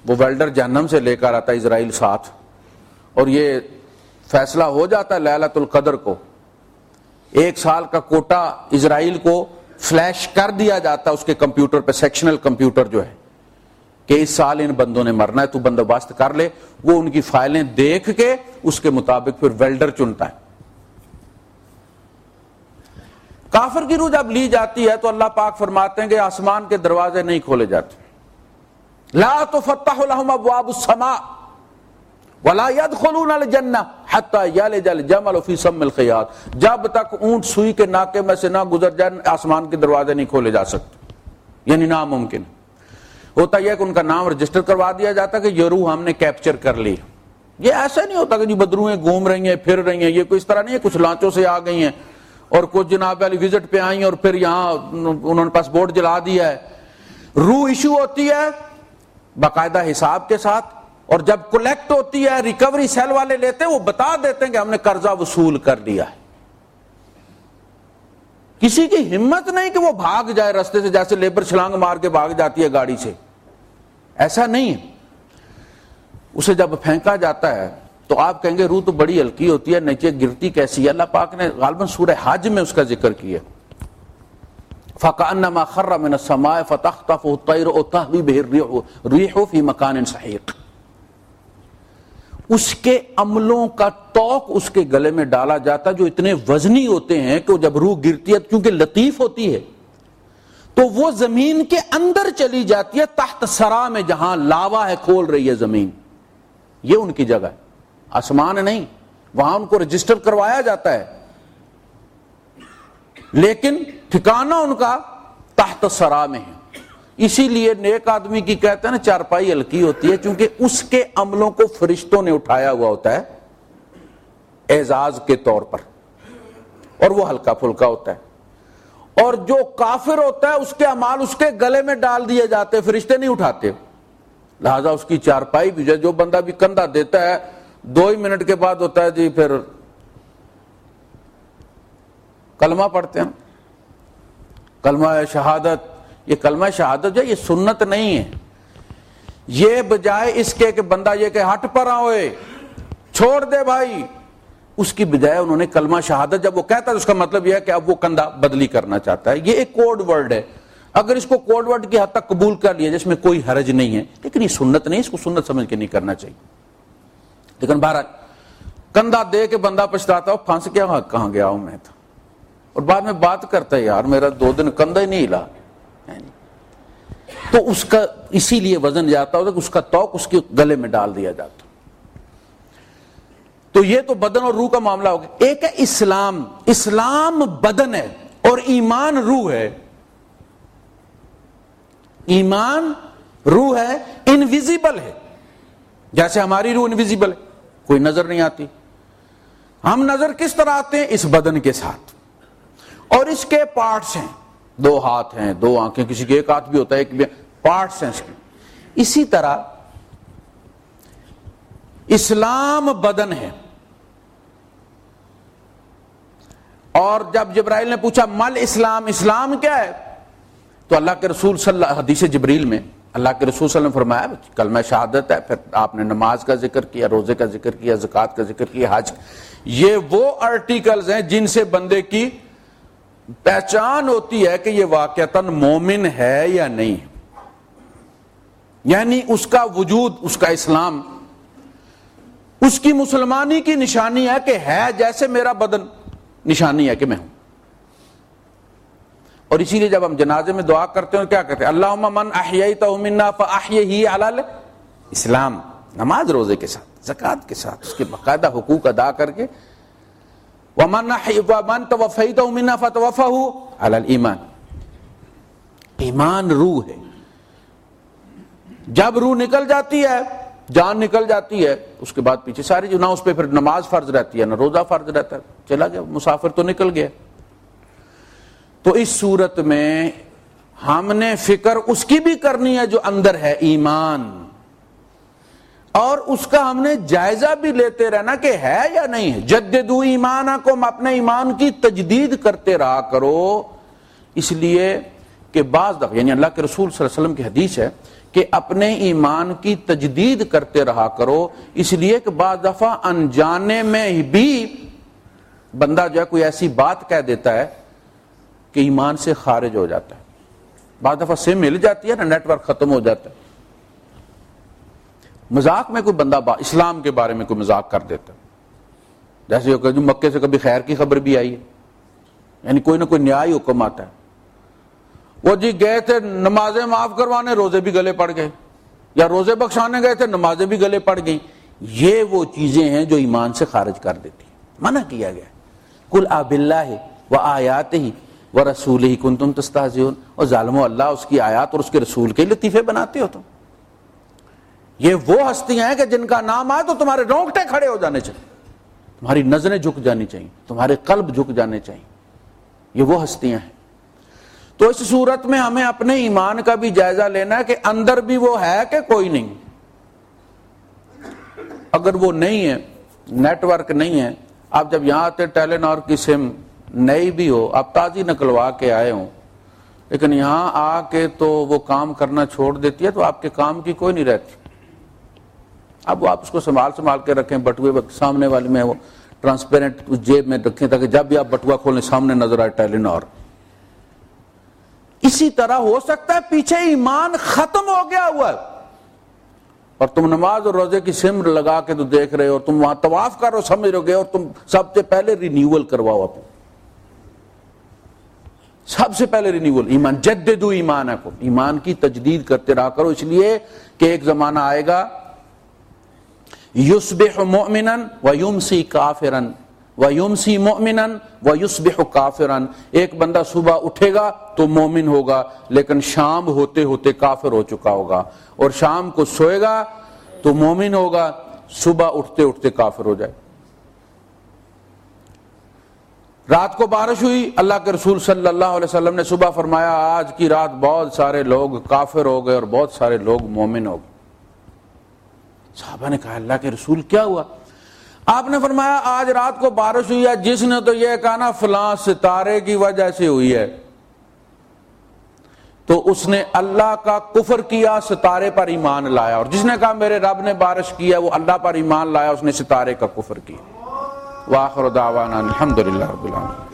A: وہ ویلڈر جہنم سے لے کر آتا ہے اسرائیل ساتھ, اور یہ فیصلہ ہو جاتا ہے لیلۃ القدر کو. 1 سال کا کوٹا اسرائیل کو فلیش کر دیا جاتا ہے اس کے کمپیوٹر پہ, سیکشنل کمپیوٹر جو ہے, کہ اس سال ان بندوں نے مرنا ہے, تو بندوبست کر لے. وہ ان کی فائلیں دیکھ کے اس کے مطابق پھر ویلڈر چنتا ہے. کافر کی روح جب لی جاتی ہے تو اللہ پاک فرماتے ہیں کہ آسمان کے دروازے نہیں کھولے جاتے. لا تفتح لهم ابواب السماء ولا يدخلون الجنہ حتی یلج الجمل فی سم الخیاط. جب تک اونٹ سوئی کے ناکے میں سے نہ گزر جائے آسمان کے دروازے نہیں کھولے جا سکتے, یعنی ناممکن. ہوتا یہ کہ ان کا نام رجسٹر کروا دیا جاتا کہ یہ روح ہم نے کیپچر کر لی. یہ ایسا نہیں ہوتا کہ جی بدروہیں گھوم رہی ہیں پھر رہی ہیں, یہ کوئی اس طرح نہیں ہے کچھ لانچوں سے آ گئی ہیں اور کچھ جناب علی وزٹ پہ آئیں اور پھر یہاں انہوں نے پاسپورٹ جلا دیا ہے. روح ایشو ہوتی ہے باقاعدہ حساب کے ساتھ, اور جب کلیکٹ ہوتی ہے ریکوری سیل والے لیتے ہیں, وہ بتا دیتے ہیں کہ ہم نے قرضہ وصول کر لیا ہے. کسی کی ہمت نہیں کہ وہ بھاگ جائے رستے سے, جیسے لیبر چھلانگ مار کے بھاگ جاتی ہے گاڑی سے, ایسا نہیں ہے. اسے جب پھینکا جاتا ہے تو آپ کہیں گے روح تو بڑی ہلکی ہوتی ہے, نیچے گرتی کیسی ہے؟ اللہ پاک نے غالباً سورہ حج میں اس کا ذکر کیا. فَكَأَنَّمَا خَرَّ مِنَ السَّمَاءِ فَتَخْطَفُهُ الطَّيْرُ أَوْ تَهْوِي بِهِ الرِّيحُ فِي مَكَانٍ سَحِيقٍ. اس کے عملوں کا توق اس کے گلے میں ڈالا جاتا جو اتنے وزنی ہوتے ہیں کہ جب روح گرتی ہے کیونکہ لطیف ہوتی ہے تو وہ زمین کے اندر چلی جاتی ہے, تحت سرا میں جہاں لاوا ہے کھول رہی ہے زمین. یہ ان کی جگہ ہے, آسمان نہیں. وہاں ان کو رجسٹر کروایا جاتا ہے لیکن ٹھکانہ ان کا تحت سرا میں ہے. اسی لیے نیک آدمی کی کہتے ہیں نا چارپائی ہلکی ہوتی ہے, کیونکہ اس کے عملوں کو فرشتوں نے اٹھایا ہوا ہوتا ہے اعزاز کے طور پر, اور وہ ہلکا پھلکا ہوتا ہے. اور جو کافر ہوتا ہے اس کے اعمال اس کے گلے میں ڈال دیے جاتے, فرشتے نہیں اٹھاتے. لہذا اس کی چارپائی بھی جو بندہ بھی کندھا دیتا ہے 2 ہی منٹ کے بعد ہوتا ہے جی پھر کلمہ پڑھتے ہیں, کلمہ شہادت، یہ کلمہ شہادت جو ہے یہ سنت نہیں ہے، یہ بجائے اس کے کہ بندہ یہ کہ ہٹ پر ہوئے چھوڑ دے بھائی، اس کی بجائے انہوں نے کلمہ شہادت جب وہ کہتا ہے اس کا مطلب یہ ہے کہ اب وہ کندھا بدلی کرنا چاہتا ہے. یہ ایک کوڈ ورڈ ہے، اگر اس کو کوڈ ورڈ کی حد تک قبول کر لیا جس میں کوئی حرج نہیں ہے، لیکن یہ سنت نہیں، اس کو سنت سمجھ کے نہیں کرنا چاہیے. لیکن بہرحال کندھا دے کے بندہ پچھتاتا ہو پھنس گیا کہاں گیا ہوں میں تھا، اور بعد میں بات کرتا ہے یار میرا 2 دن کندھا ہی نہیں ہلا، تو اس کا اسی لیے وزن جاتا ہوتا کہ اس کا توق اس کے گلے میں ڈال دیا جاتا. تو یہ تو بدن اور روح کا معاملہ ہو گیا. ایک ہے اسلام، اسلام بدن ہے اور ایمان روح ہے. ایمان روح ہے، انویزیبل ہے، جیسے ہماری روح انویزیبل ہے، کوئی نظر نہیں آتی. ہم نظر کس طرح آتے ہیں؟ اس بدن کے ساتھ، اور اس کے پارٹس ہیں، 2 ہاتھ ہیں، 2 آنکھیں، کسی کے 1 ہاتھ بھی ہوتا ہے، ایک بھی پارٹس ہیں اس کے. اسی طرح اسلام بدن ہے. اور جب جبرائیل نے پوچھا مل اسلام، اسلام کیا ہے، تو اللہ کے رسول صلی اللہ حدیث جبریل میں اللہ کے رسول صلی اللہ علیہ وسلم نے فرمایا کلمہ شہادت ہے، پھر آپ نے نماز کا ذکر کیا، روزے کا ذکر کیا، زکوٰۃ کا ذکر کیا، حج. یہ وہ آرٹیکلز ہیں جن سے بندے کی پہچان ہوتی ہے کہ یہ واقعتاً مومن ہے یا نہیں، یعنی اس کا وجود، اس کا اسلام، اس کی مسلمانی کی نشانی ہے کہ ہے جیسے میرا بدن نشانی ہے کہ میں ہوں. اور اسی لیے جب ہم جنازے میں دعا کرتے ہیں کیا کہتے ہیں؟ اللہم من احییتہ منا فاحیہ علی الاسلام، نماز روزے کے ساتھ، زکوٰۃ کے ساتھ، اس کے باقاعدہ حقوق ادا کر کے. ومن توفیتہ منا فتوفہ علی الایمان. ایمان روح ہے. جب روح نکل جاتی ہے، جان نکل جاتی ہے، اس کے بعد پیچھے ساری جو نہ اس پہ پھر نماز فرض رہتی ہے نہ روزہ فرض رہتا ہے، چلا گیا مسافر تو نکل گیا. تو اس صورت میں ہم نے فکر اس کی بھی کرنی ہے جو اندر ہے ایمان، اور اس کا ہم نے جائزہ بھی لیتے رہنا کہ ہے یا نہیں ہے. جددوا ایمانکم، اپنے ایمان کی تجدید کرتے رہا کرو. اس لیے کہ بعض دفعہ، یعنی اللہ کے رسول صلی اللہ علیہ وسلم کی حدیث ہے کہ اپنے ایمان کی تجدید کرتے رہا کرو، اس لیے کہ بعض دفعہ انجانے میں بھی بندہ جو ہے کوئی ایسی بات کہہ دیتا ہے کہ ایمان سے خارج ہو جاتا ہے. بعض دفعہ سم مل جاتی ہے نا، نیٹ ورک ختم ہو جاتا ہے. مذاق میں کوئی بندہ اسلام کے بارے میں کوئی مذاق کر دیتا ہے، جیسے کہ مکے سے کبھی خیر کی خبر بھی آئی ہے، یعنی کوئی نہ کوئی نیائی حکم آتا ہے. وہ جی گئے تھے نمازیں معاف کروانے، روزے بھی گلے پڑ گئے، یا روزے بخشانے گئے تھے، نمازیں بھی گلے پڑ گئیں. یہ وہ چیزیں ہیں جو ایمان سے خارج کر دیتی ہیں. منع کیا گیا قل باللہ وآیاتہ ورسولہ کنتم تستہزئون. اور ظالمو، اللہ، اس کی آیات اور اس کے رسول کے لطیفے بناتے ہو تم. یہ وہ ہستیاں ہیں کہ جن کا نام آئے تو تمہارے رونگٹے کھڑے ہو جانے چاہیے، تمہاری نظریں جھک جانی چاہیے، تمہارے قلب جھک جانے چاہیے. یہ وہ ہستیاں ہیں. تو اس صورت میں ہمیں اپنے ایمان کا بھی جائزہ لینا ہے کہ اندر بھی وہ ہے کہ کوئی نہیں. اگر وہ نہیں ہے، نیٹ ورک نہیں ہے، آپ جب یہاں آتے ٹیلی نار کی سم نئی بھی ہو، آپ تازی نکلوا کے آئے ہوں، لیکن یہاں آ کے تو وہ کام کرنا چھوڑ دیتی ہے، تو آپ کے کام کی کوئی نہیں رہتی. اب وہ آپ اس کو سنبھال کے رکھیں، بٹوے سامنے والے میں وہ ٹرانسپیرنٹ جیب میں رکھیں تاکہ جب بھی آپ بٹوا کھولیں سامنے نظر آئے ٹیلی نار. اسی طرح ہو سکتا ہے پیچھے ایمان ختم ہو گیا ہوا ہے اور تم نماز اور روزے کی سم لگا کے تو دیکھ رہے ہو، اور تم وہاں طواف کر رہے ہو، سمجھ رہے ہو، اور تم سب سے پہلے رینیول کرواؤ اپنے، سب سے پہلے رینیول. ایمان جددوا ایمانکم، ایمان کی تجدید کرتے رہا کرو. اس لیے کہ ایک زمانہ آئے گا یصبح مؤمنا ویمسی کافرا وَيُمْسِي مُؤْمِنًا وَيُصْبِحُ كَافِرًا. ایک بندہ صبح اٹھے گا تو مومن ہوگا لیکن شام ہوتے ہوتے کافر ہو چکا ہوگا، اور شام کو سوئے گا تو مومن ہوگا، صبح اٹھتے اٹھتے کافر ہو جائے. رات کو بارش ہوئی، اللہ کے رسول صلی اللہ علیہ وسلم نے صبح فرمایا آج کی رات بہت سارے لوگ کافر ہو گئے اور بہت سارے لوگ مومن ہو گئے. صحابہ نے کہا اللہ کے رسول کیا ہوا؟ آپ نے فرمایا آج رات کو بارش ہوئی ہے، جس نے تو یہ کہا نا فلاں ستارے کی وجہ سے ہوئی ہے، تو اس نے اللہ کا کفر کیا، ستارے پر ایمان لایا، اور جس نے کہا میرے رب نے بارش کیا وہ اللہ پر ایمان لایا، اس نے ستارے کا کفر کیا۔ وآخر دعوانا الحمدللہ رب العالمین۔